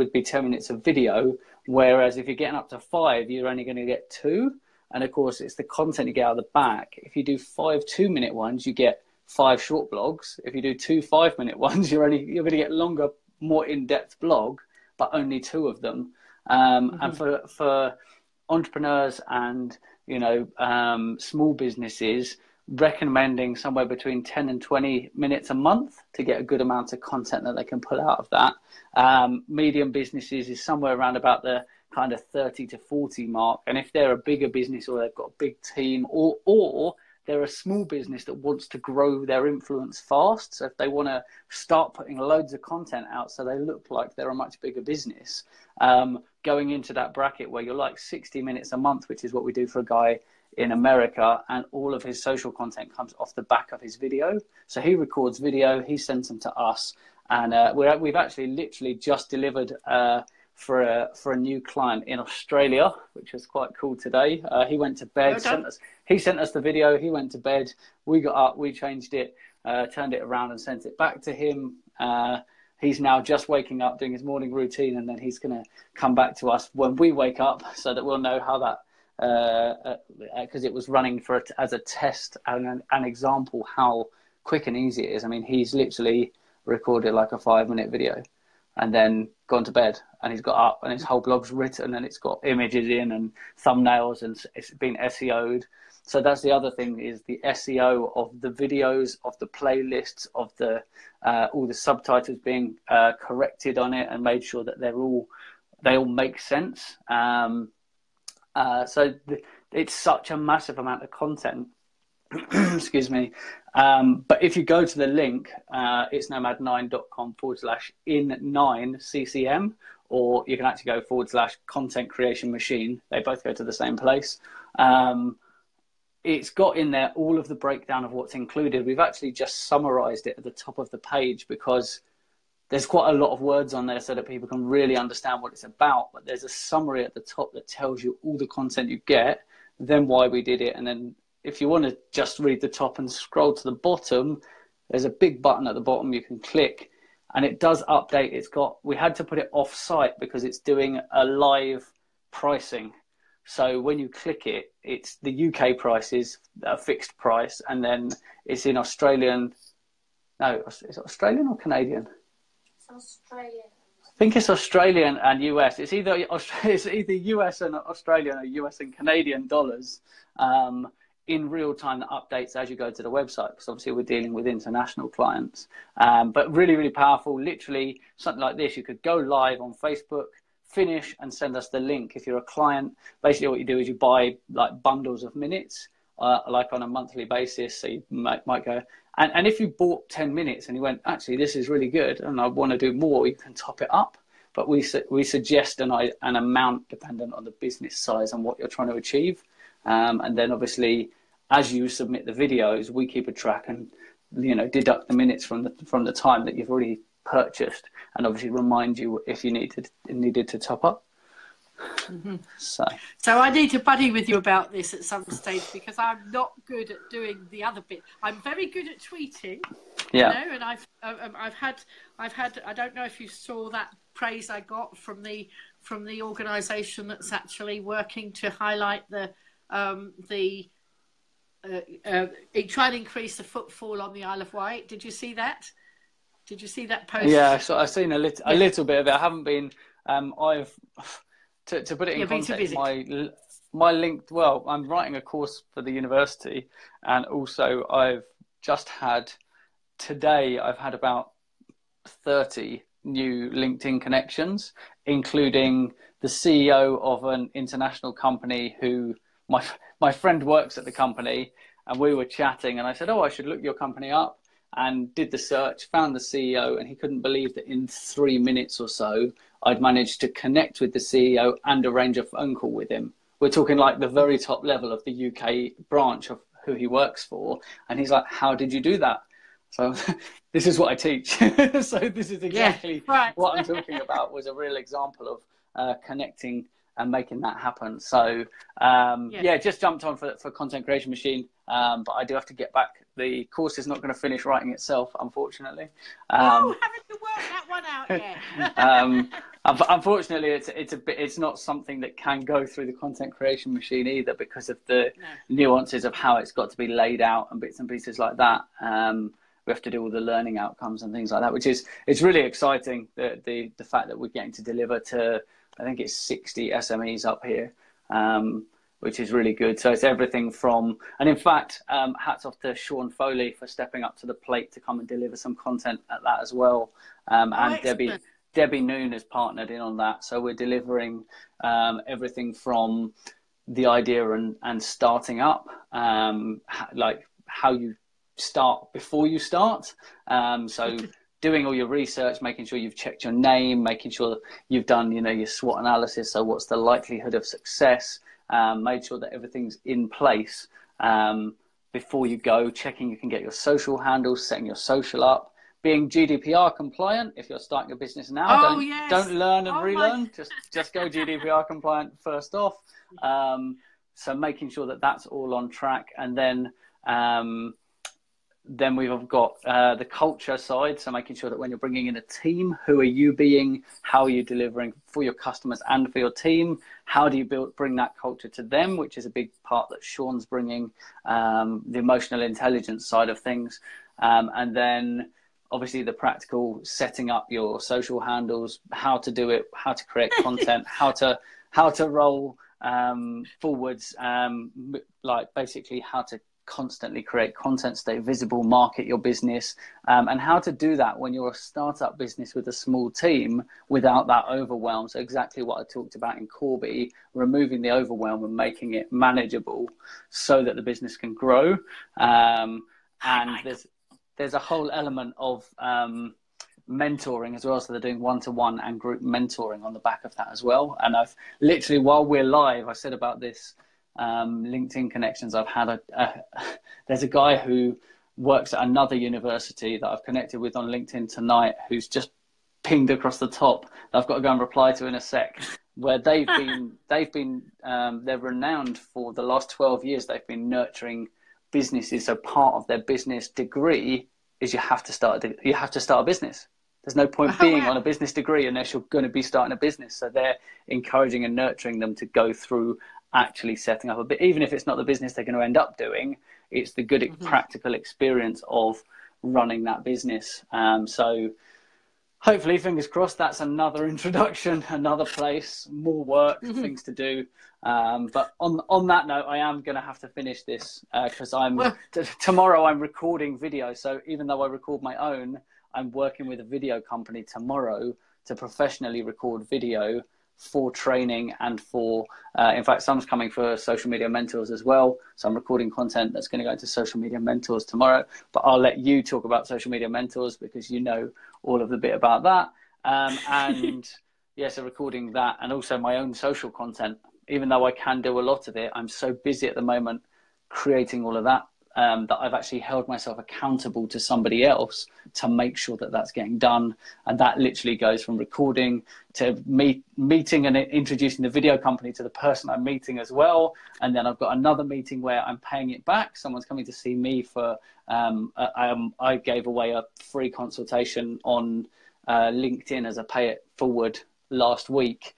minutes of video, whereas if you're getting up to 5, you're only going to get 2. And of course it's the content you get out of the back. If you do 5 2-minute ones, you get 5 short blogs. If you do 2 5-minute ones, you're going to get longer, more in-depth blog, but only 2 of them. And for entrepreneurs and small businesses, recommending somewhere between 10 and 20 minutes a month to get a good amount of content that they can pull out of that. Medium businesses is somewhere around about the kind of 30 to 40 mark. And if they're a bigger business or they've got a big team, or they're a small business that wants to grow their influence fast, so if they want to start putting loads of content out so they look like they're a much bigger business, going into that bracket where you're like 60 minutes a month, which is what we do for a guy in America, and all of his social content comes off the back of his video. So he records video, he sends them to us, and we've actually literally just delivered for a new client in Australia, which was quite cool today. He went to bed, he sent us the video, he went to bed, we got up, we changed it, turned it around and sent it back to him. He's now just waking up, doing his morning routine, and then he's going to come back to us when we wake up so that we'll know how that because it was running as a test and an example how quick and easy it is. I mean, he's literally recorded like a 5-minute video and then gone to bed, and he's got up and his whole blog's written and it's got images in and thumbnails and it's been SEO'd. So that's the other thing, is the SEO of the videos, of the playlists, of the all the subtitles being corrected on it and made sure that they all make sense. So it's such a massive amount of content. Excuse me. But if you go to the link, it's nomad9.com/in9ccm, or you can actually go /content creation machine. They both go to the same place. It's got in there all of the breakdown of what's included. We've actually just summarized it at the top of the page because there's quite a lot of words on there so that people can really understand what it's about. But there's a summary at the top that tells you all the content you get, then why we did it. And then if you want to just read the top and scroll to the bottom, there's a big button at the bottom you can click, and it does update. We had to put it off site because it's doing a live pricing. So when you click it, it's the UK prices, a fixed price, and then it's in Australian. No, is it Australian or Canadian? Australian. I think it's Australian and US. It's either US and Australian or US and Canadian dollars in real time, that updates as you go to the website, because obviously we're dealing with international clients. But really, really powerful. Literally something like this, you could go live on Facebook, finish and send us the link. If you're a client, basically what you do is you buy like bundles of minutes, like on a monthly basis. So you might go, and if you bought 10 minutes and you went, actually, this is really good and I want to do more, you can top it up. But we suggest an amount dependent on the business size and what you're trying to achieve. And then obviously, as you submit the videos, we keep a track and, deduct the minutes from the time that you've already purchased, and obviously remind you if you needed to top up. Mm-hmm. So I need to buddy with you about this at some stage, because I'm not good at doing the other bit. I'm very good at tweeting, and I've had I don't know if you saw that praise I got from the organisation that's actually working to highlight try and increase the footfall on the Isle of Wight. Did you see that? Did you see that post? Yeah, so I've seen a little bit of it. I haven't been. I've to put it in context. My link. Well, I'm writing a course for the university, and also I've just had today. I've had about 30 new LinkedIn connections, including the CEO of an international company who my friend works at the company, and we were chatting, and I said, "Oh, I should look your company up." And did the search, found the CEO, and he couldn't believe that in 3 minutes or so, I'd managed to connect with the CEO and arrange a phone call with him. We're talking like the very top level of the UK branch of who he works for. And he's like, how did you do that? So this is what I teach. So this is exactly what I'm talking about, was a real example of connecting and making that happen. So just jumped on for Content Creation Machine. But I do have to get back. The course is not going to finish writing itself, unfortunately. Haven't you worked that one out yet? Unfortunately, it's not something that can go through the Content Creation Machine either, because of the nuances of how it's got to be laid out and bits and pieces like that. We have to do all the learning outcomes and things like that, it's really exciting. The fact that we're getting to deliver to, I think it's 60 SMEs up here. Which is really good. So it's everything from, and in fact, hats off to Sean Foley for stepping up to the plate to come and deliver some content at that as well. And Debbie Noon has partnered in on that. So we're delivering everything from the idea and starting up, like how you start before you start. So doing all your research, making sure you've checked your name, making sure that you've done, your SWOT analysis. So what's the likelihood of success? Made sure that everything's in place before you go, checking you can get your social handles, setting your social up, being GDPR compliant. If you're starting a business now, don't learn and relearn. Just go GDPR compliant first off. So making sure that that's all on track, and then then we've got the culture side, so making sure that when you're bringing in a team, who are you being, how are you delivering for your customers and for your team, how do you bring that culture to them, which is a big part that Sean's bringing, the emotional intelligence side of things, and then obviously the practical setting up your social handles, how to do it, how to create content, how to roll forwards, like basically how to constantly create content, stay visible, market your business, and how to do that when you're a startup business with a small team without that overwhelm. So exactly what I talked about in Corby, removing the overwhelm and making it manageable so that the business can grow. And there's a whole element of mentoring as well. So they're doing one-to-one and group mentoring on the back of that as well. And I've literally, while we're live, I said about this LinkedIn connections I've had. There's a guy who works at another university that I've connected with on LinkedIn tonight, who's just pinged across the top that I've got to go and reply to in a sec, where they're renowned for the last 12 years. They've been nurturing businesses. So part of their business degree is you have to start a business. There's no point being on a business degree unless you're going to be starting a business. So they're encouraging and nurturing them to go through actually setting up a bit, even if it's not the business they're going to end up doing, it's the good practical experience of running that business. So hopefully, fingers crossed, that's another introduction, another place, more work, things to do. But on that note, I am going to have to finish this because tomorrow I'm recording video. So even though I record my own, I'm working with a video company tomorrow to professionally record video for training and for, in fact, some's coming for social media mentors as well. So I'm recording content that's going to go into social media mentors tomorrow, but I'll let you talk about social media mentors because you know all of the bit about that. And so recording that and also my own social content, even though I can do a lot of it, I'm so busy at the moment creating all of that, that I've actually held myself accountable to somebody else to make sure that that's getting done. And that literally goes from recording to meeting and introducing the video company to the person I'm meeting as well. And then I've got another meeting where I'm paying it back. Someone's coming to see me for, I gave away a free consultation on LinkedIn as a pay it forward last week.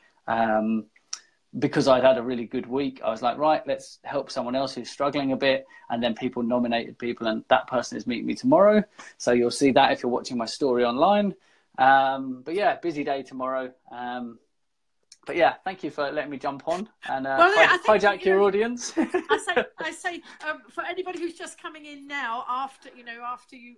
Because I'd had a really good week, I was like, right, let's help someone else who's struggling a bit. And then people nominated people, and that person is meeting me tomorrow. So you'll see that if you're watching my story online. But yeah, busy day tomorrow. But yeah, thank you for letting me jump on and hijack your audience. I say for anybody who's just coming in now, after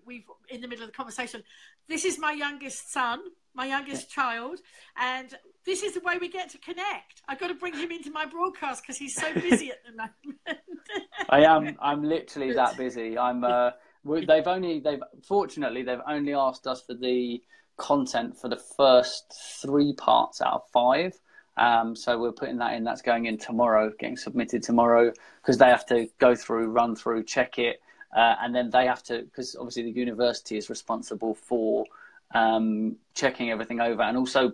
we've in the middle of the conversation, this is my youngest son, my youngest child, and this is the way we get to connect. I've got to bring him into my broadcast because he's so busy at the moment. I'm literally that busy. Fortunately they've only asked us for the content for the first 3 parts out of 5. So we're putting that in. That's going in tomorrow, getting submitted tomorrow, because they have to go through, run through, check it, and then they have to, because obviously the university is responsible for checking everything over and also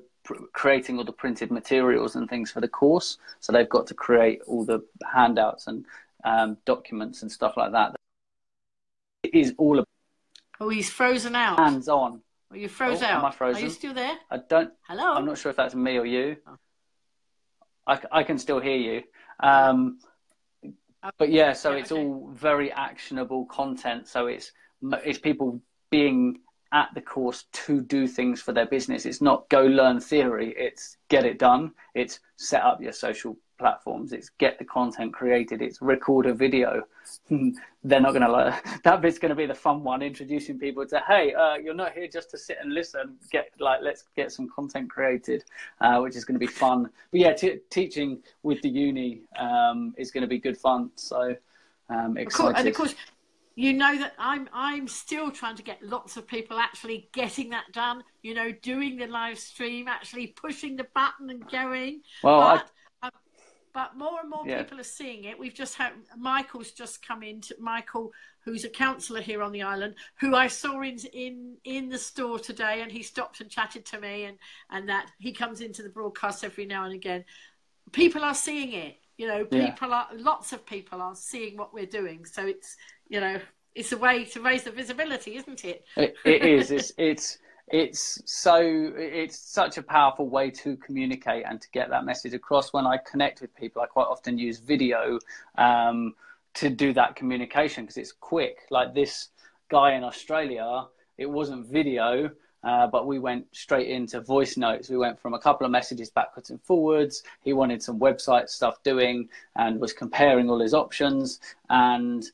creating all the printed materials and things for the course. So they've got to create all the handouts and documents and stuff like that. It is all Oh, he's frozen out. hands-on. Oh, you froze out. Am I frozen? Are you still there? Hello? I'm not sure if that's me or you. Oh. I can still hear you. But yeah, so it's all very actionable content. So it's people being at the course to do things for their business. It's not go learn theory. It's get it done. It's set up your social platforms. It's get the content created. It's record a video. They're not going to like that bit's going to be the fun one, introducing people to, hey, you're not here just to sit and listen. Let's get some content created, which is going to be fun. But yeah, teaching with the uni is going to be good fun. So excited. And of course, you know that I'm still trying to get lots of people actually getting that done. Doing the live stream, actually pushing the button and going. Well, but more and more people are seeing it. We've just had Michael's just come in. Michael, who's a counsellor here on the island, who I saw in the store today, and he stopped and chatted to me, and that he comes into the broadcast every now and again. People are seeing it. Lots of people are seeing what we're doing. So it's It's a way to raise the visibility, isn't it? It is. It's such a powerful way to communicate and to get that message across. When I connect with people, I quite often use video to do that communication because it's quick. Like this guy in Australia, it wasn't video, but we went straight into voice notes. We went from a couple of messages backwards and forwards. He wanted some website stuff doing and was comparing all his options. And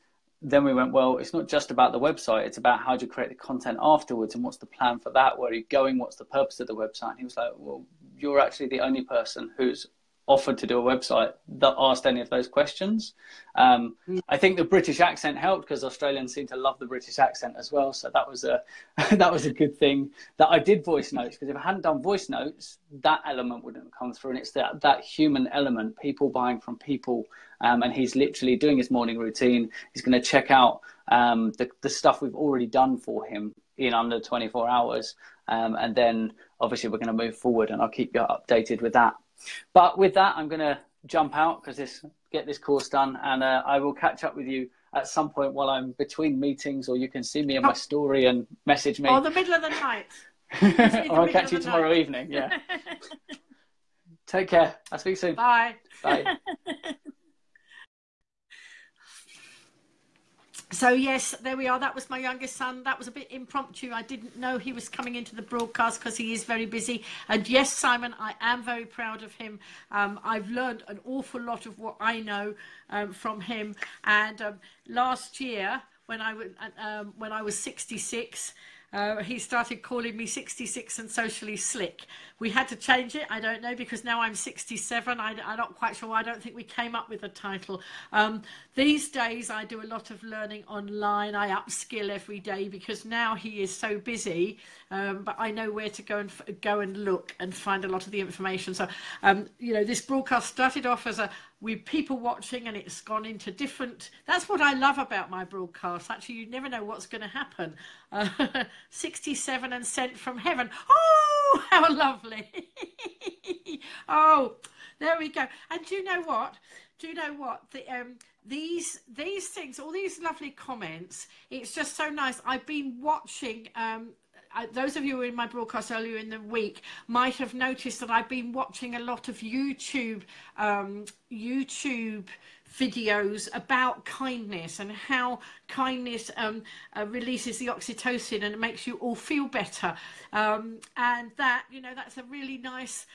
then we went, well, it's not just about the website. It's about how do you create the content afterwards and what's the plan for that? Where are you going? What's the purpose of the website? And he was like, well, you're actually the only person who's offered to do a website that asked any of those questions. I think the British accent helped because Australians seem to love the British accent as well. So that was a that was a good thing that I did voice notes, because if I hadn't done voice notes, that element wouldn't have come through. And it's that human element, people buying from people. And he's literally doing his morning routine. He's going to check out the stuff we've already done for him in under 24 hours. And then obviously we're going to move forward, and I'll keep you updated with that. But with that, I'm going to jump out because get this course done, and I will catch up with you at some point while I'm between meetings, or you can see me in my story and message me. Or the middle of the night. Or I'll catch you tomorrow evening. Yeah. Take care. I'll speak soon. Bye. Bye. So yes, there we are. That was my youngest son. That was a bit impromptu. I didn't know he was coming into the broadcast because he is very busy. And yes, Simon, I am very proud of him. I've learned an awful lot of what I know from him. And last year, when I was 66, he started calling me 66 and socially slick. We had to change it. I don't know, because now I'm 67. I'm not quite sure. I don't think we came up with a title. These days I do a lot of learning online. I upskill every day because now he is so busy. But I know where to go and look and find a lot of the information. So, you know, this broadcast started off as with people watching, and it's gone into different. That's what I love about my broadcast. Actually, you never know what's going to happen. 67 and sent from heaven. Oh, how lovely. Oh, there we go. And do you know what? These things, all these lovely comments, it's just so nice. I've been watching, those of you who were in my broadcast earlier in the week might have noticed that I've been watching a lot of YouTube videos about kindness and how kindness releases the oxytocin and it makes you all feel better. And that, you know, that's a really nice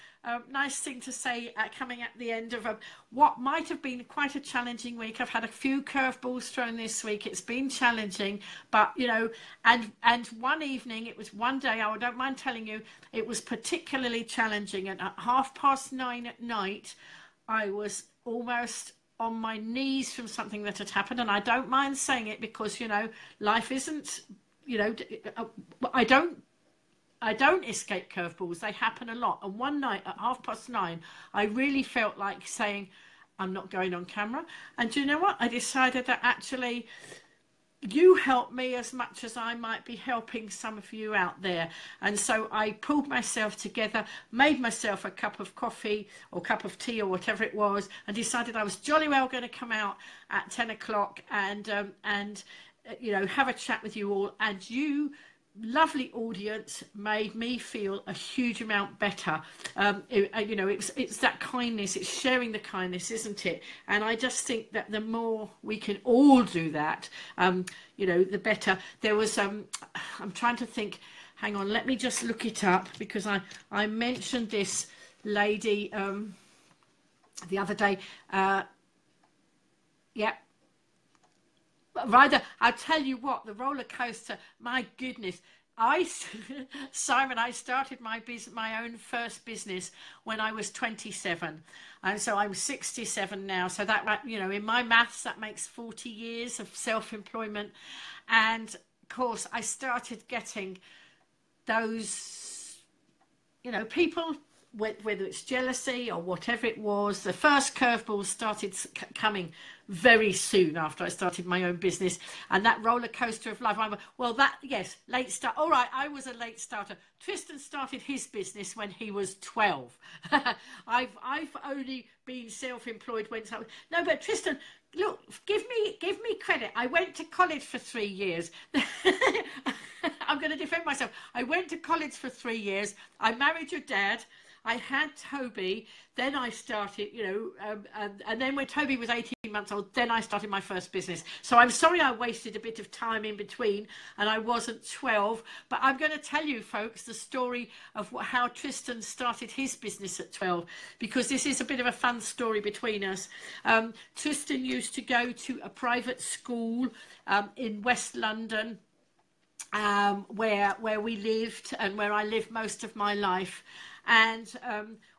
thing to say coming at the end of what might have been quite a challenging week. I've had a few curveballs thrown this week. It's been challenging, but you know, and one evening, it was one day, I don't mind telling you, it was particularly challenging. And at 9:30 at night, I was almost on my knees from something that had happened. And I don't mind saying it because, you know, life isn't, you know, I don't escape curveballs. They happen a lot. And one night at 9:30, I really felt like saying, I'm not going on camera. And do you know what? I decided that actually you help me as much as I might be helping some of you out there. And so I pulled myself together, made myself a cup of coffee or cup of tea or whatever it was, and decided I was jolly well going to come out at 10 o'clock and you know, have a chat with you all. And you, lovely audience, made me feel a huge amount better. You know, it's that kindness, it's sharing the kindness, isn't it? And I just think that the more we can all do that, you know, the better. There was I'm trying to think, hang on, let me just look it up, because I mentioned this lady the other day. Yeah, Ryder, I tell you what, the roller coaster, my goodness. Simon, I started my own first business when I was 27, and so I'm 67 now. So that, you know, in my maths, that makes 40 years of self-employment. And of course, I started getting those, you know, people, whether it's jealousy or whatever it was. The first curveballs started coming very soon after I started my own business, and that roller coaster of life. Yes, late start. All right, I was a late starter. Tristan started his business when he was 12. I've only been self-employed when no, but Tristan, look, give me credit. I went to college for 3 years. I'm going to defend myself. I went to college for 3 years. I married your dad. I had Toby. Then I started, and then when Toby was 18 months old, then I started my first business. So I'm sorry I wasted a bit of time in between and I wasn't 12. But I'm going to tell you, folks, the story of how Tristan started his business at 12, because this is a bit of a fun story between us. Tristan used to go to a private school in West London, where we lived and where I lived most of my life. And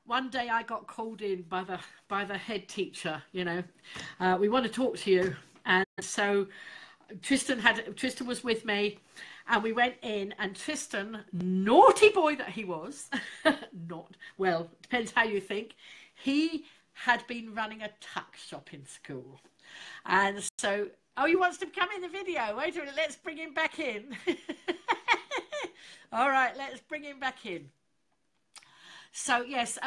one day I got called in by the head teacher. We want to talk to you. And so Tristan was with me, and we went in, and Tristan, naughty boy that he was, depends how you think, he had been running a tuck shop in school. And so, he wants to come in the video. Wait a minute, let's bring him back in. All right, let's bring him back in. So yes,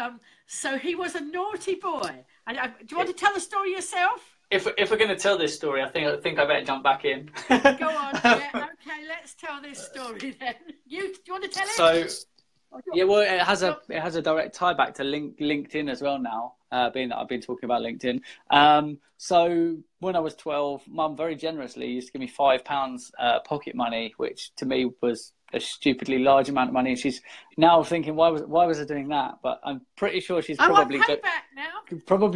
so he was a naughty boy. Do you want to tell the story yourself? If we're going to tell this story, I think I better jump back in. Go on. Yeah, okay, let's tell this story then. Do you want to tell it? So yeah, well, it has a direct tie back to LinkedIn as well now, being that I've been talking about LinkedIn. So when I was 12, Mum very generously used to give me £5 pocket money, which to me was a stupidly large amount of money. And she's now thinking, why was I doing that? But I'm pretty sure she's probably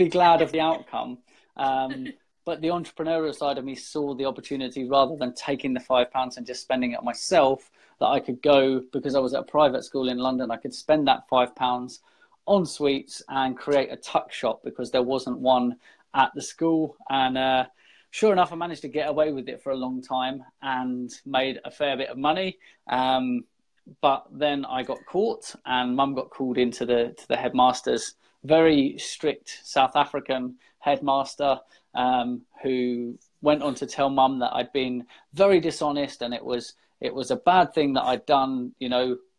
glad of the outcome. But the entrepreneurial side of me saw the opportunity, rather than taking the £5 and just spending it on myself, that I could go, because I was at a private school in London, I could spend that £5 on sweets and create a tuck shop, because there wasn't one at the school. And sure enough, I managed to get away with it for a long time and made a fair bit of money. But then I got caught, and Mum got called into the headmaster's, very strict South African headmaster, who went on to tell Mum that I'd been very dishonest, and it was a bad thing that I'd done,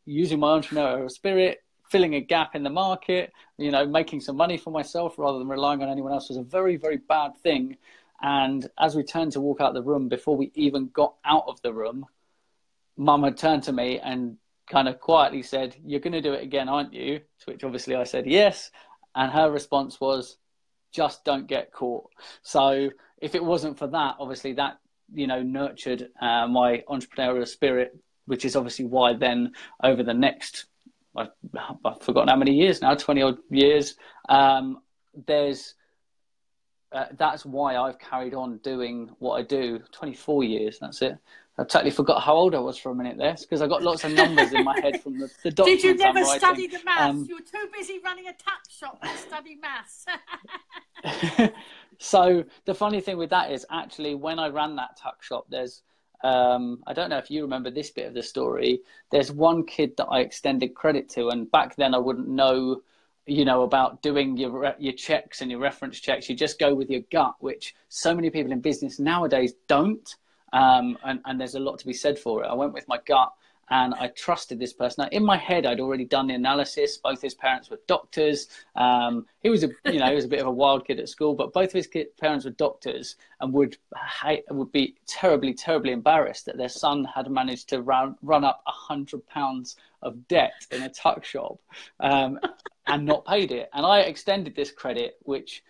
using my entrepreneurial spirit, filling a gap in the market, making some money for myself rather than relying on anyone else, was a very, very bad thing. And as we turned to walk out the room, before we even got out of the room, Mum had turned to me and kind of quietly said, "You're going to do it again, aren't you?" To which obviously I said yes. And her response was, "Just don't get caught." So if it wasn't for that, obviously that, nurtured my entrepreneurial spirit, which is obviously why then over the next, I've forgotten how many years now, 20 odd years, that's why I've carried on doing what I do. 24 years, that's it. I totally forgot how old I was for a minute there, because I got lots of numbers in my head from the documents. Did you never study the maths? You were too busy running a tuck shop to study maths. So the funny thing with that is, actually, when I ran that tuck shop, there's, I don't know if you remember this bit of the story, there's one kid that I extended credit to, and back then I wouldn't know, about doing your checks and your reference checks. You just go with your gut, which so many people in business nowadays don't. And there's a lot to be said for it. I went with my gut, and I trusted this person. Now, in my head, I'd already done the analysis. Both his parents were doctors. He was a bit of a wild kid at school, but both of his parents were doctors, and would be terribly, terribly embarrassed that their son had managed to run up £100 of debt in a tuck shop, and not paid it. And I extended this credit, which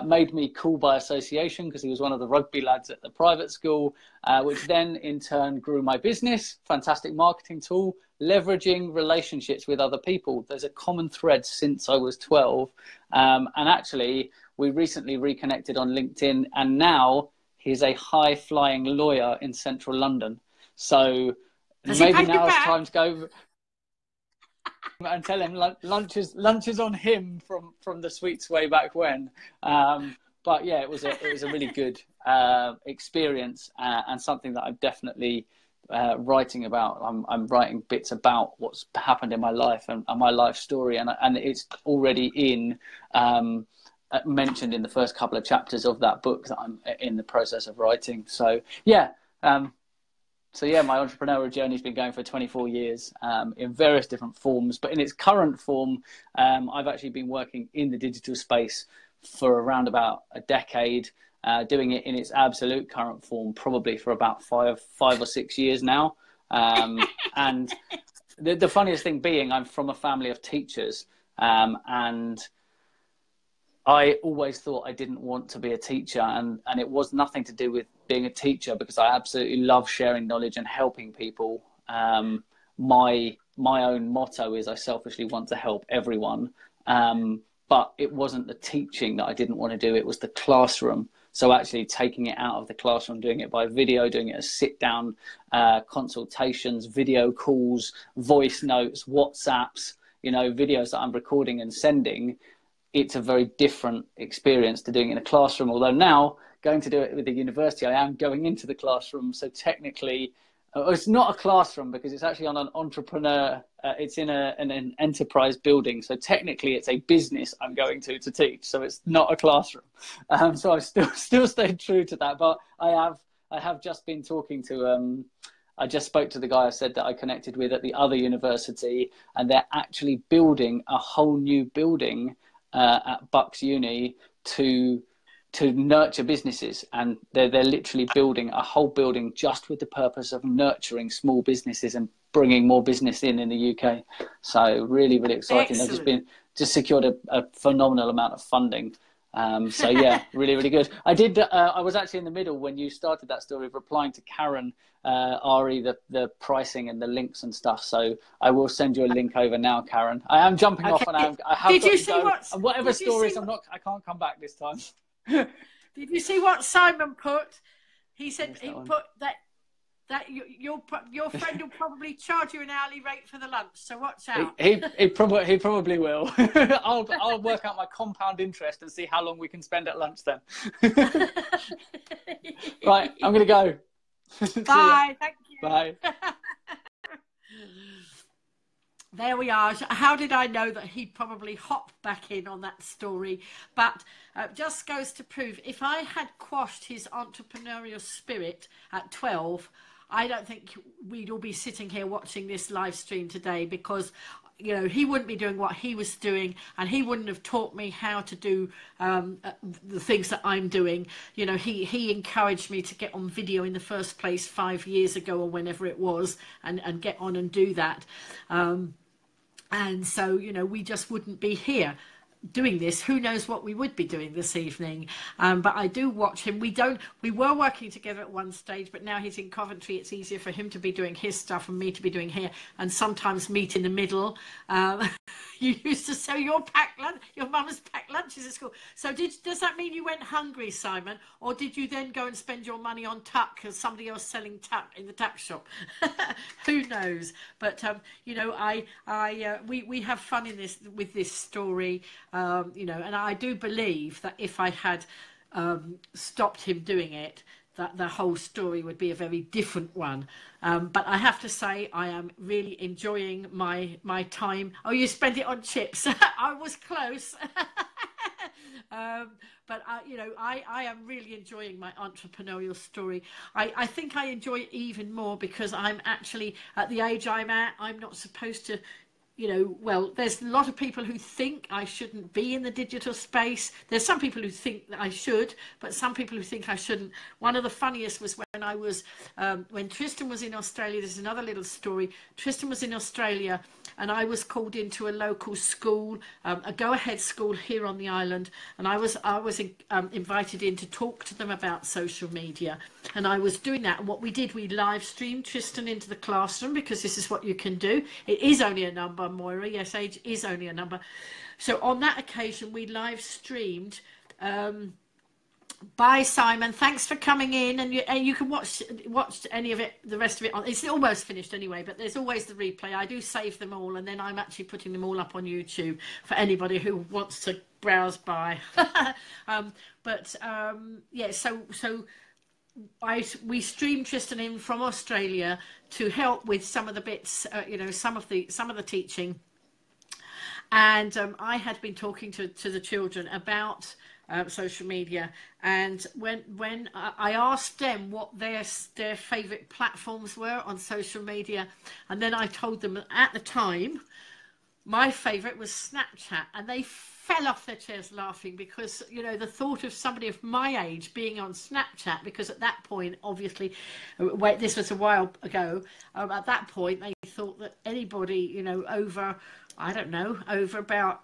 made me cool by association, because he was one of the rugby lads at the private school, which then in turn grew my business. Fantastic marketing tool, leveraging relationships with other people. There's a common thread since I was 12. And actually, we recently reconnected on LinkedIn, and now he's a high-flying lawyer in central London. So maybe now it's time to go and tell him lunch is on him from the sweets way back when. But yeah, it was a really good experience, and something that I'm definitely writing about. I'm writing bits about what's happened in my life and my life story, and it's already mentioned in the first couple of chapters of that book that I'm in the process of writing. So yeah. My entrepreneurial journey has been going for 24 years in various different forms. But in its current form, I've actually been working in the digital space for around about a decade, doing it in its absolute current form, probably for about five or 6 years now. And the funniest thing being, I'm from a family of teachers, and I always thought I didn't want to be a teacher, and it was nothing to do with being a teacher, because I absolutely love sharing knowledge and helping people. My own motto is I selfishly want to help everyone, but it wasn't the teaching that I didn't want to do, it was the classroom. So actually taking it out of the classroom, doing it by video, doing it as sit-down consultations, video calls, voice notes, WhatsApps, videos that I'm recording and sending. It's a very different experience to doing it in a classroom. Although now, going to do it with the university, I am going into the classroom. So technically, it's not a classroom because it's actually on an entrepreneur. It's in an enterprise building. So technically, it's a business I'm going to teach. So it's not a classroom. So I've still stayed true to that. But I have just been talking to. I just spoke to the guy I said that I connected with at the other university, and they're actually building a whole new building at Bucks Uni to nurture businesses, and they're literally building a whole building just with the purpose of nurturing small businesses and bringing more business in the UK. So really, really exciting. Excellent. They've just secured a phenomenal amount of funding. So yeah, really, really good. I was actually in the middle when you started that story of replying to Karen, Ari, the pricing and the links and stuff. So I will send you a link over now, Karen. I am jumping off, and I have Did got you to see go. what? And whatever stories, I can't come back this time. Did you see what Simon put? He said he one? put that your friend will probably charge you an hourly rate for the lunch. So watch out. He probably will. I'll work out my compound interest and see how long we can spend at lunch then. Right, I'm gonna go. Bye. Thank you. Bye. There we are. How did I know that he'd probably hop back in on that story? But just goes to prove, if I had quashed his entrepreneurial spirit at 12, I don't think we'd all be sitting here watching this live stream today, because he wouldn't be doing what he was doing, and he wouldn't have taught me how to do the things that I'm doing. He encouraged me to get on video in the first place 5 years ago, or whenever it was, and get on and do that. And so, we just wouldn't be here doing this. Who knows what we would be doing this evening. But I do watch him. We were working together at one stage, but now he's in Coventry. It's easier for him to be doing his stuff and me to be doing here, and sometimes meet in the middle. You used to say your mum's packed lunches at school. So does that mean you went hungry, Simon, or did you then go and spend your money on tuck because somebody else selling tuck in the tuck shop? Who knows? But we have fun in this with this story, and I do believe that if I had stopped him doing it, that the whole story would be a very different one. But I have to say, I am really enjoying my time. Oh, you spent it on chips. I was close. But I am really enjoying my entrepreneurial story. I think I enjoy it even more because I'm actually at the age I'm at. I'm not supposed to, well, there's a lot of people who think I shouldn't be in the digital space. There's some people who think that I should, but some people who think I shouldn't. One of the funniest was when I was, when Tristan was in Australia. There's another little story. Tristan was in Australia, and I was called into a local school, a go-ahead school here on the island, and I was invited in to talk to them about social media, and I was doing that. And what we did, we live streamed Tristan into the classroom, because this is what you can do. It is only a number, Moira. Yes, age is only a number. So on that occasion, we live streamed. Bye, Simon. Thanks for coming in, and you can watch any of it, the rest of it on. It's almost finished anyway, but there's always the replay. I do save them all, and then I'm actually putting them all up on YouTube for anybody who wants to browse by. Yeah. So we streamed Tristan in from Australia to help with some of the bits, some of the teaching, and I had been talking to the children about social media, and when I asked them what their favourite platforms were on social media, and then I told them that at the time my favourite was Snapchat, and they fell off their chairs laughing because, you know, the thought of somebody of my age being on Snapchat, because at that point, obviously, this was a while ago, at that point they thought that anybody, you know, over, I don't know, over about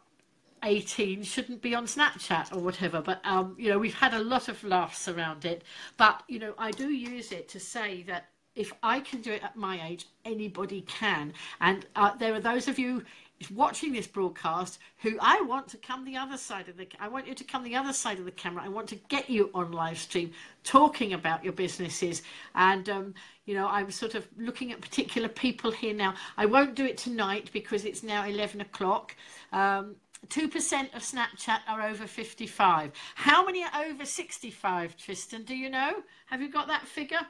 18 shouldn't be on Snapchat or whatever. But you know, we've had a lot of laughs around it, but you know, I do use it to say that if I can do it at my age, anybody can. And there are those of you watching this broadcast who I want to come the other side of I want you to come the other side of the camera. I want to get you on live stream talking about your businesses. And you know, I'm sort of looking at particular people here now. I won't do it tonight because it's now 11 o'clock. 2% of Snapchat are over 55. How many are over 65, Tristan? Do you know? Have you got that figure?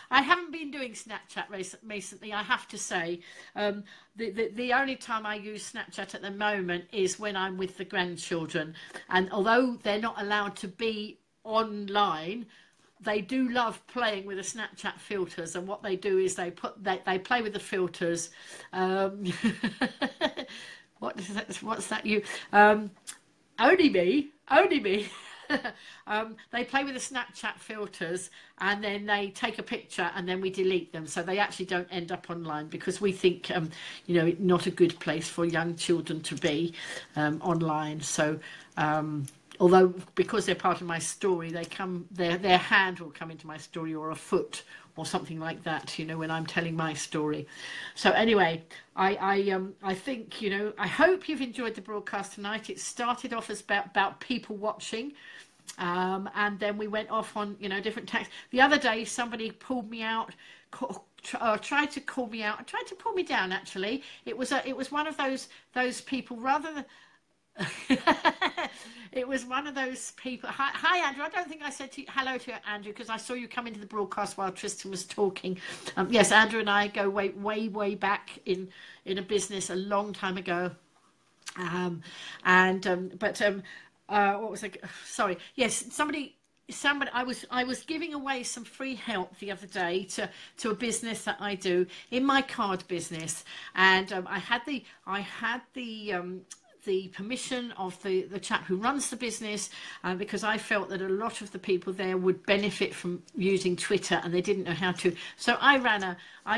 I haven't been doing Snapchat recently, I have to say. The only time I use Snapchat at the moment is when I'm with the grandchildren. And although they're not allowed to be online, they do love playing with the Snapchat filters. And what they do is they play with the filters. What's that? You only me. They play with the Snapchat filters, and then they take a picture, and then we delete them, so they actually don't end up online, because we think you know, not a good place for young children to be online. So although because they're part of my story, they come, their hand will come into my story, or a foot or something like that, you know, when I'm telling my story. So anyway, I think, you know, I hope you've enjoyed the broadcast tonight. It started off as about people watching, and then we went off on, you know, different tactics. The other day, somebody pulled me out, tried to call me out, tried to pull me down. Actually, it was one of those people, rather than. It was one of those people. Hi, Andrew. I don't think I said hello to you, Andrew, because I saw you come into the broadcast while Tristan was talking. Yes, Andrew and I go way back in a business a long time ago. What was I? Sorry. Yes, somebody. I was giving away some free help the other day to a business that I do in my card business, and I had the permission of the chap who runs the business, because I felt that a lot of the people there would benefit from using Twitter, and they didn't know how to. So I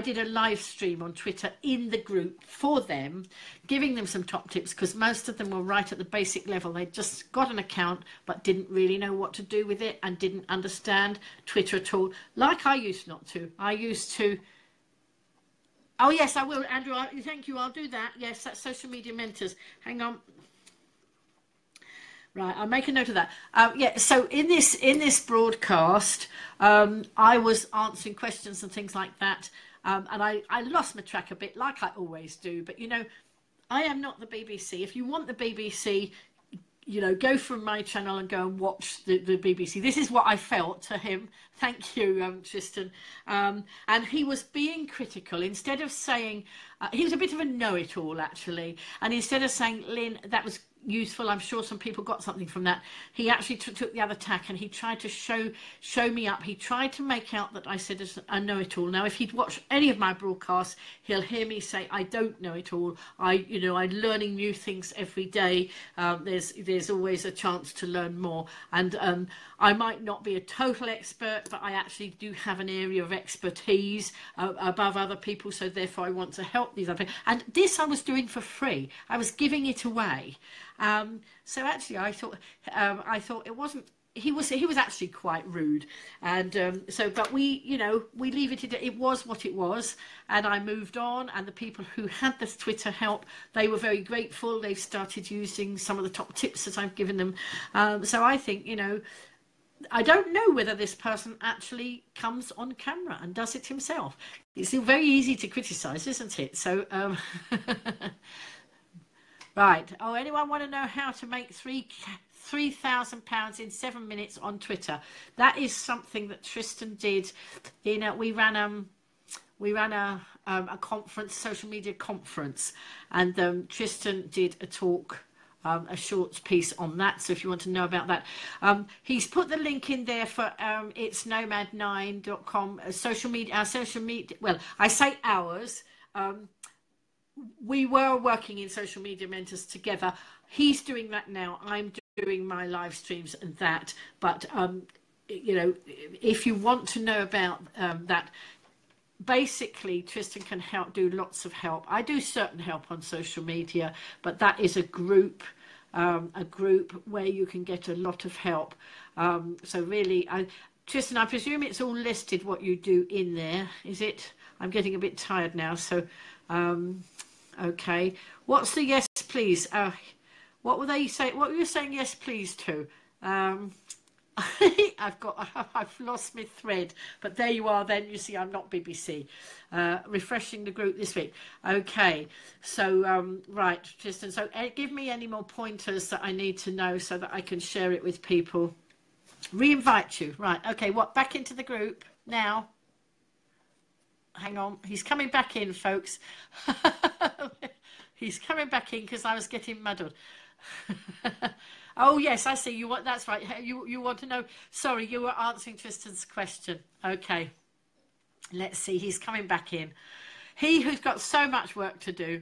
did a live stream on Twitter in the group for them, giving them some top tips, because most of them were right at the basic level. They just got an account but didn't really know what to do with it, and didn't understand Twitter at all, like I used not to. I used to. Oh, yes, I will, Andrew. Thank you. I'll do that. Yes, that's Social Media Mentors. Hang on. Right, I'll make a note of that. Yeah, so in this broadcast, I was answering questions and things like that, and I lost my track a bit, like I always do. But, you know, I am not the BBC. If you want the BBC, you know, go from my channel and go and watch the BBC. This is what I felt to him. Thank you, Tristan. And he was being critical. Instead of saying, he was a bit of a know-it-all, actually. And instead of saying, Lynn, that was useful, I'm sure some people got something from that, he actually took the other tack, and he tried to show me up. He tried to make out that I said I know it all. Now, if he'd watched any of my broadcasts, he'll hear me say I don't know it all. I'm learning new things every day. There's always a chance to learn more, and I might not be a total expert, but I actually do have an area of expertise above other people, so therefore I want to help these other people. And this I was doing for free. I was giving it away. So actually I thought it wasn't, he was actually quite rude, and but we leave it, it was what it was, and I moved on. And the people who had this Twitter help, they were very grateful. They've started using some of the top tips that I've given them. So I think, you know, I don't know whether this person actually comes on camera and does it himself. It's very easy to criticise, isn't it? So right. Oh, anyone want to know how to make £3,000 in 7 minutes on Twitter? That is something that Tristan did. We ran a conference, social media conference, and Tristan did a talk, a short piece on that. So if you want to know about that, he's put the link in there for it's nomad9.com. Social media. Well, I say ours. we were working in Social Media Mentors together. He's doing that now. I'm doing my live streams and that. But, you know, if you want to know about that, basically Tristan can do lots of help. I do certain help on social media, but that is a group where you can get a lot of help. So really, Tristan, I presume it's all listed what you do in there, is it? I'm getting a bit tired now, so okay. What's the yes please? What were they saying? What were you saying yes please to? I've lost my thread, but there you are. Then you see, I'm not BBC. Refreshing the group this week. Okay, so right, Tristan. So give me any more pointers that I need to know so that I can share it with people. Re-invite you. Right. Okay. What? Back into the group now. Hang on. He's coming back in, folks. He's coming back in because I was getting muddled. Oh yes, I see. You want? That's right. You want to know? Sorry, you were answering Tristan's question. Okay. Let's see. He's coming back in. He who's got so much work to do,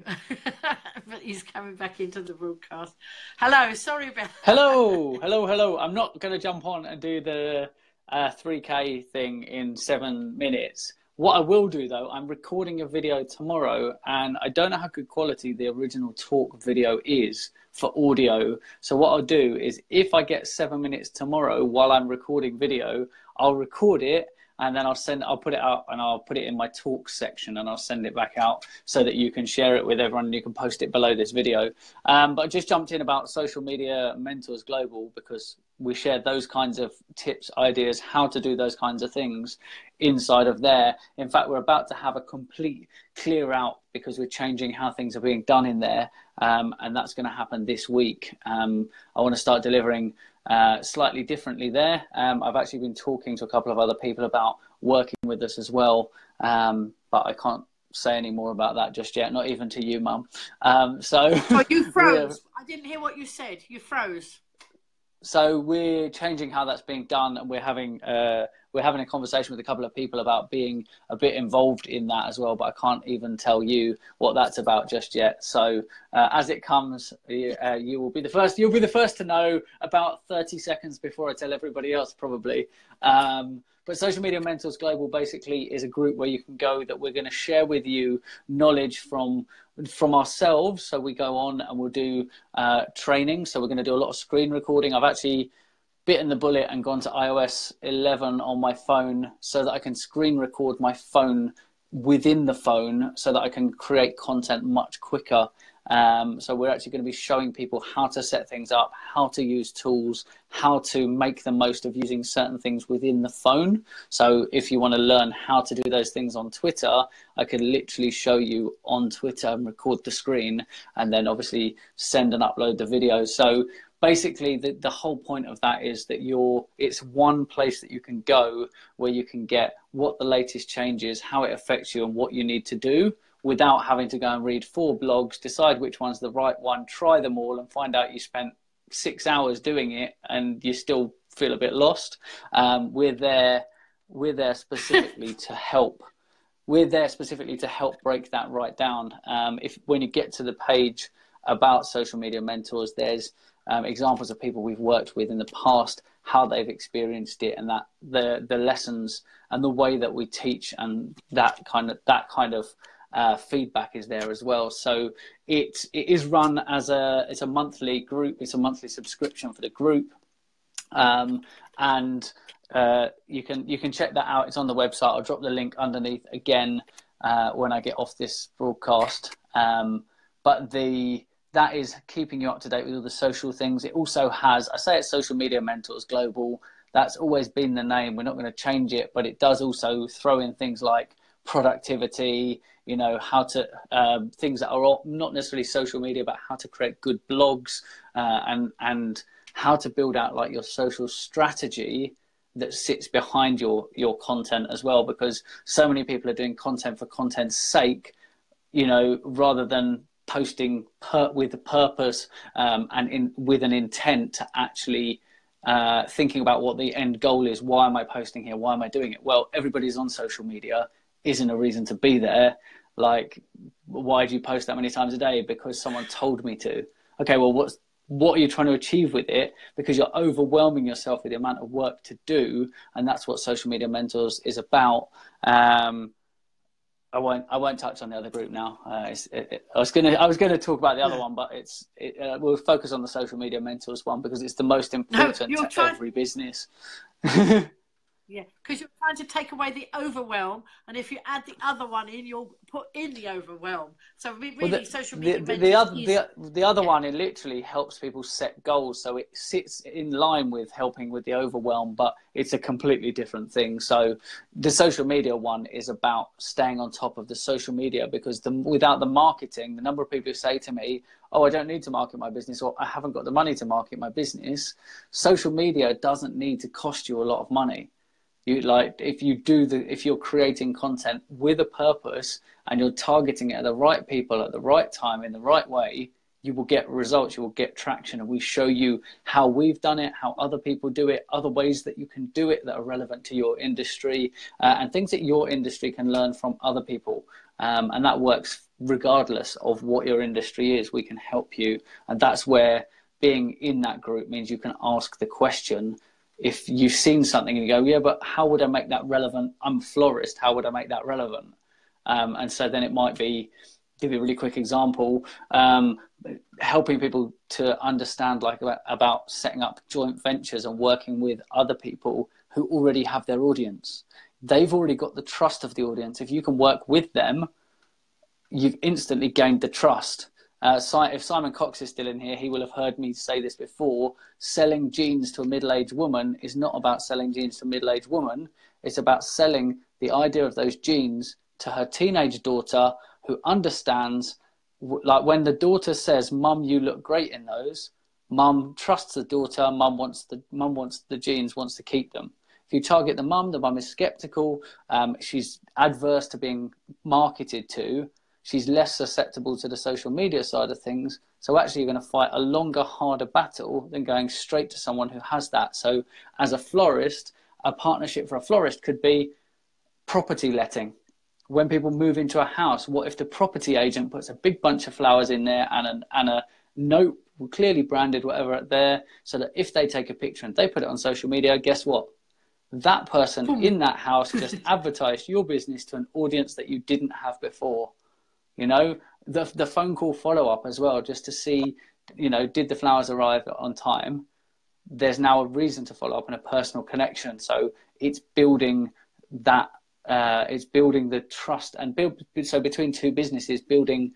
but he's coming back into the broadcast. Hello. Sorry about. Hello. I'm not going to jump on and do the 3K thing in 7 minutes. What I will do, though, I'm recording a video tomorrow, and I don't know how good quality the original talk video is for audio. So what I'll do is, if I get 7 minutes tomorrow while I'm recording video, I'll record it, and then I'll put it out, and I'll put it in my talk section, and I'll send it back out so that you can share it with everyone, and you can post it below this video. But I just jumped in about Social Media Mentors Global because we share those kinds of tips, ideas, how to do those kinds of things inside of there. In fact, we're about to have a complete clear out because we're changing how things are being done in there. And that's going to happen this week. I want to start delivering slightly differently there. I've actually been talking to a couple of other people about working with us as well. But I can't say any more about that just yet, not even to you, Mum. Oh, you froze. I didn't hear what you said. You froze. So we're changing how that's being done, and we're having a conversation with a couple of people about being a bit involved in that as well. But I can't even tell you what that's about just yet. So as it comes, you will be the first. You'll be the first to know about 30 seconds before I tell everybody else, probably. But Social Media Mentors Global basically is a group where you can go that we're going to share with you knowledge from ourselves. So we go on and we'll do training. So we're going to do a lot of screen recording. I've actually bitten the bullet and gone to iOS 11 on my phone so that I can screen record my phone within the phone so that I can create content much quicker. So we're actually going to be showing people how to set things up, how to use tools, how to make the most of using certain things within the phone. So if you want to learn how to do those things on Twitter, I could literally show you on Twitter and record the screen and then obviously send and upload the video. So basically the whole point of that is that it's one place that you can go where you can get what the latest change is, how it affects you and what you need to do, without having to go and read 4 blogs, decide which one's the right one, try them all and find out you spent 6 hours doing it and you still feel a bit lost. We're there specifically to help. We're there specifically to help break that right down. When you get to the page about Social Media Mentors, there's examples of people we've worked with in the past, how they've experienced it, and that the lessons and the way that we teach and that kind of feedback is there as well. So it is run as it's a monthly group. It's a monthly subscription for the group, and you can check that out. It's on the website. I'll drop the link underneath again when I get off this broadcast. But that is keeping you up to date with all the social things. It also has, I say it's Social Media Mentors Global. That's always been the name. We're not going to change it, but it does also throw in things like productivity, how to things that are not necessarily social media, but how to create good blogs and how to build out like your social strategy that sits behind your content as well, because so many people are doing content for content's sake, rather than posting with a purpose and with an intent to actually thinking about what the end goal is. Why am I posting here? Why am I doing it? Well, everybody's on social media isn't a reason to be there. Like, why do you post that many times a day? Because someone told me to. Okay, well, what are you trying to achieve with it? Because you're overwhelming yourself with the amount of work to do, and that's what Social Media Mentors is about. I won't touch on the other group now. I was gonna talk about the other one, but we'll focus on the Social Media Mentors one because it's the most important to every business. Yeah, because you're trying to take away the overwhelm, and if you add the other one in, you'll put in the overwhelm. So really, social media the other one, it literally helps people set goals, so it sits in line with helping with the overwhelm, but it's a completely different thing. So the social media one is about staying on top of the social media, because without the marketing, the number of people who say to me, oh, I don't need to market my business, or I haven't got the money to market my business. Social media doesn't need to cost you a lot of money. If you're creating content with a purpose and you're targeting it at the right people at the right time in the right way, you will get results, you will get traction. And we show you how we've done it, how other people do it, other ways that you can do it that are relevant to your industry, and things that your industry can learn from other people. And that works regardless of what your industry is. We can help you. And that's where being in that group means you can ask the question. If you've seen something and you go, yeah, but how would I make that relevant? I'm a florist. How would I make that relevant? And so then it might be, give you a really quick example, helping people to understand about setting up joint ventures and working with other people who already have their audience. They've already got the trust of the audience. If you can work with them, you've instantly gained the trust. If Simon Cox is still in here, he will have heard me say this before. Selling jeans to a middle-aged woman is not about selling jeans to a middle-aged woman. It's about selling the idea of those jeans to her teenage daughter, who understands, like when the daughter says, Mum, you look great in those, Mum trusts the daughter, Mum wants the jeans, wants to keep them. If you target the mum is skeptical, she's adverse to being marketed to, she's less susceptible to the social media side of things. So actually you're going to fight a longer, harder battle than going straight to someone who has that. So as a florist, a partnership for a florist could be property letting. When people move into a house, what if the property agent puts a big bunch of flowers in there and a note clearly branded, whatever, there, so that if they take a picture and they put it on social media, guess what? That person in that house just advertised your business to an audience that you didn't have before. You know, the phone call follow-up as well, just to see, you know, did the flowers arrive on time? There's now a reason to follow up and a personal connection. So it's building that, it's building the trust and so between two businesses, building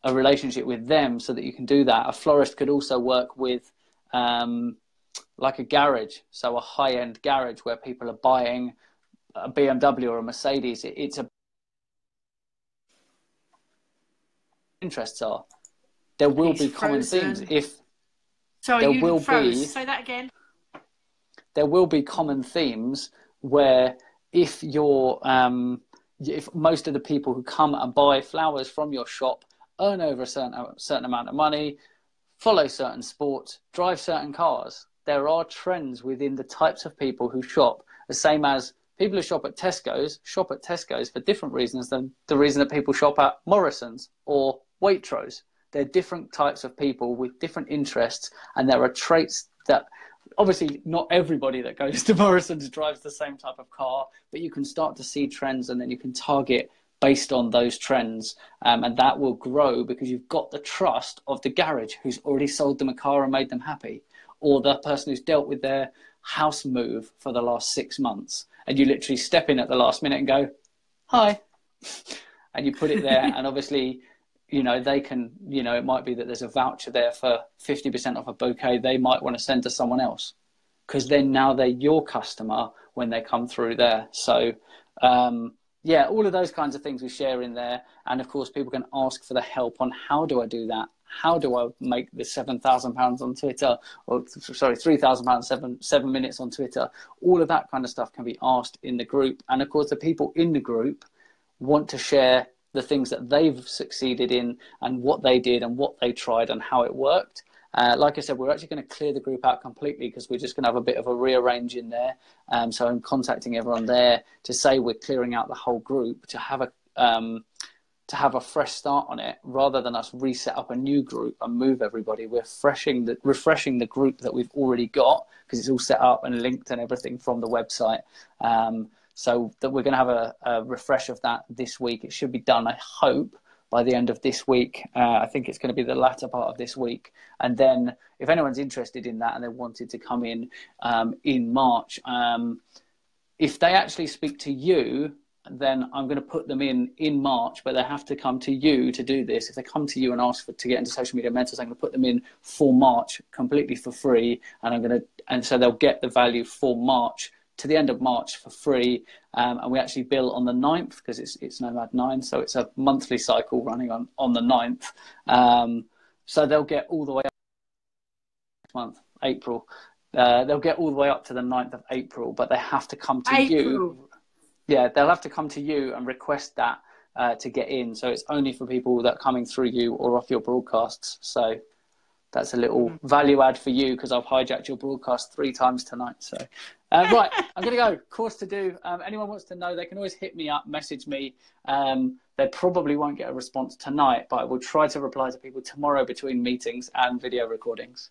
a relationship with them so that you can do that. A florist could also work with like a garage, so a high-end garage where people are buying a BMW or a Mercedes. It's a interests are. There will be common themes. Say that again. There will be common themes where if most of the people who come and buy flowers from your shop earn over a certain amount of money, follow certain sports, drive certain cars, there are trends within the types of people who shop, the same as people who shop at Tesco's for different reasons than the reason that people shop at Morrison's or Waitrose. They're different types of people with different interests, and there are traits that obviously not everybody that goes to Morrison's drives the same type of car, but you can start to see trends and then you can target based on those trends, and that will grow because you've got the trust of the garage who's already sold them a car and made them happy, or the person who's dealt with their house move for the last 6 months, and you literally step in at the last minute and go, hi, and you put it there. And obviously, you know, they can, you know, it might be that there's a voucher there for 50% off a bouquet they might want to send to someone else, because then now they're your customer when they come through there. So yeah, all of those kinds of things we share in there. And of course, people can ask for the help on how do I do that? How do I make the £7,000 on Twitter, or sorry, £3,000, 7 minutes on Twitter? All of that kind of stuff can be asked in the group. And of course, the people in the group want to share the things that they've succeeded in and what they did and what they tried and how it worked. Like I said, we're actually going to clear the group out completely because we're just going to have a bit of a rearrange in there. So I'm contacting everyone there to say we're clearing out the whole group to have to have a fresh start on it, rather than us reset up a new group and move everybody. We're refreshing the group that we've already got, because it's all set up and linked and everything from the website. So that we're going to have a refresh of that this week. It should be done, I hope, by the end of this week. I think it's going to be the latter part of this week. And then if anyone's interested in that and they wanted to come in March, if they actually speak to you, then I'm going to put them in March, but they have to come to you to do this. If they come to you and ask to get into social media mentors, I'm going to put them in for March completely for free. And so they'll get the value for March to the end of March for free. And we actually bill on the 9th, because it's Nomad 9. So it's a monthly cycle running on the 9th. So they'll get all the way up next month, April. They'll get all the way up to the 9th of April, but they have to come to you. Yeah, they'll have to come to you and request that to get in. So it's only for people that are coming through you or off your broadcasts. So that's a little value add for you, because I've hijacked your broadcast 3 times tonight. So right, I'm going to go. Course to do. Anyone wants to know, they can always hit me up, message me. They probably won't get a response tonight, but I will try to reply to people tomorrow between meetings and video recordings.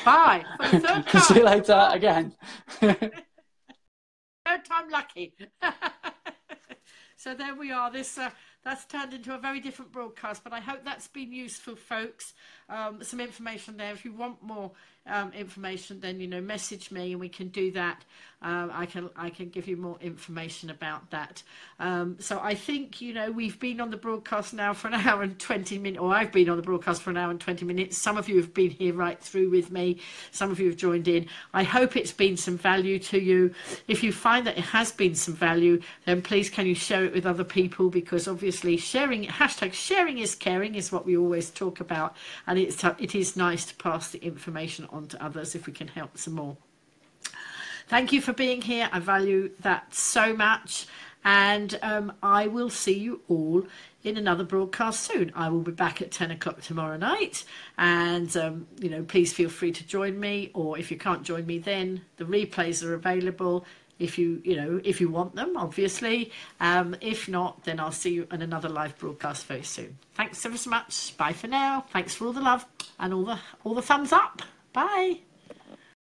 Bye. For the third time. See you later again. Third time lucky. So there we are. That's turned into a very different broadcast, but I hope that's been useful, folks. Some information there. If you want more information, then message me and we can do that. I can give you more information about that. So I think we've been on the broadcast now for an hour and 20 minutes, or I've been on the broadcast for an hour and 20 minutes. Some of you have been here right through with me. Some of you have joined in. I hope it's been some value to you. If you find that it has been some value, then please can you share it with other people, because obviously hashtag sharing is caring is what we always talk about, and it is nice to pass the information on to others if we can help some more. Thank you for being here. I value that so much, and I will see you all in another broadcast soon. I will be back at 10 o'clock tomorrow night, and please feel free to join me, or if you can't join me, then the replays are available if you want them, obviously. If not, then I'll see you in another live broadcast very soon. Thanks ever so much. Bye for now. Thanks for all the love and all the thumbs up. Bye.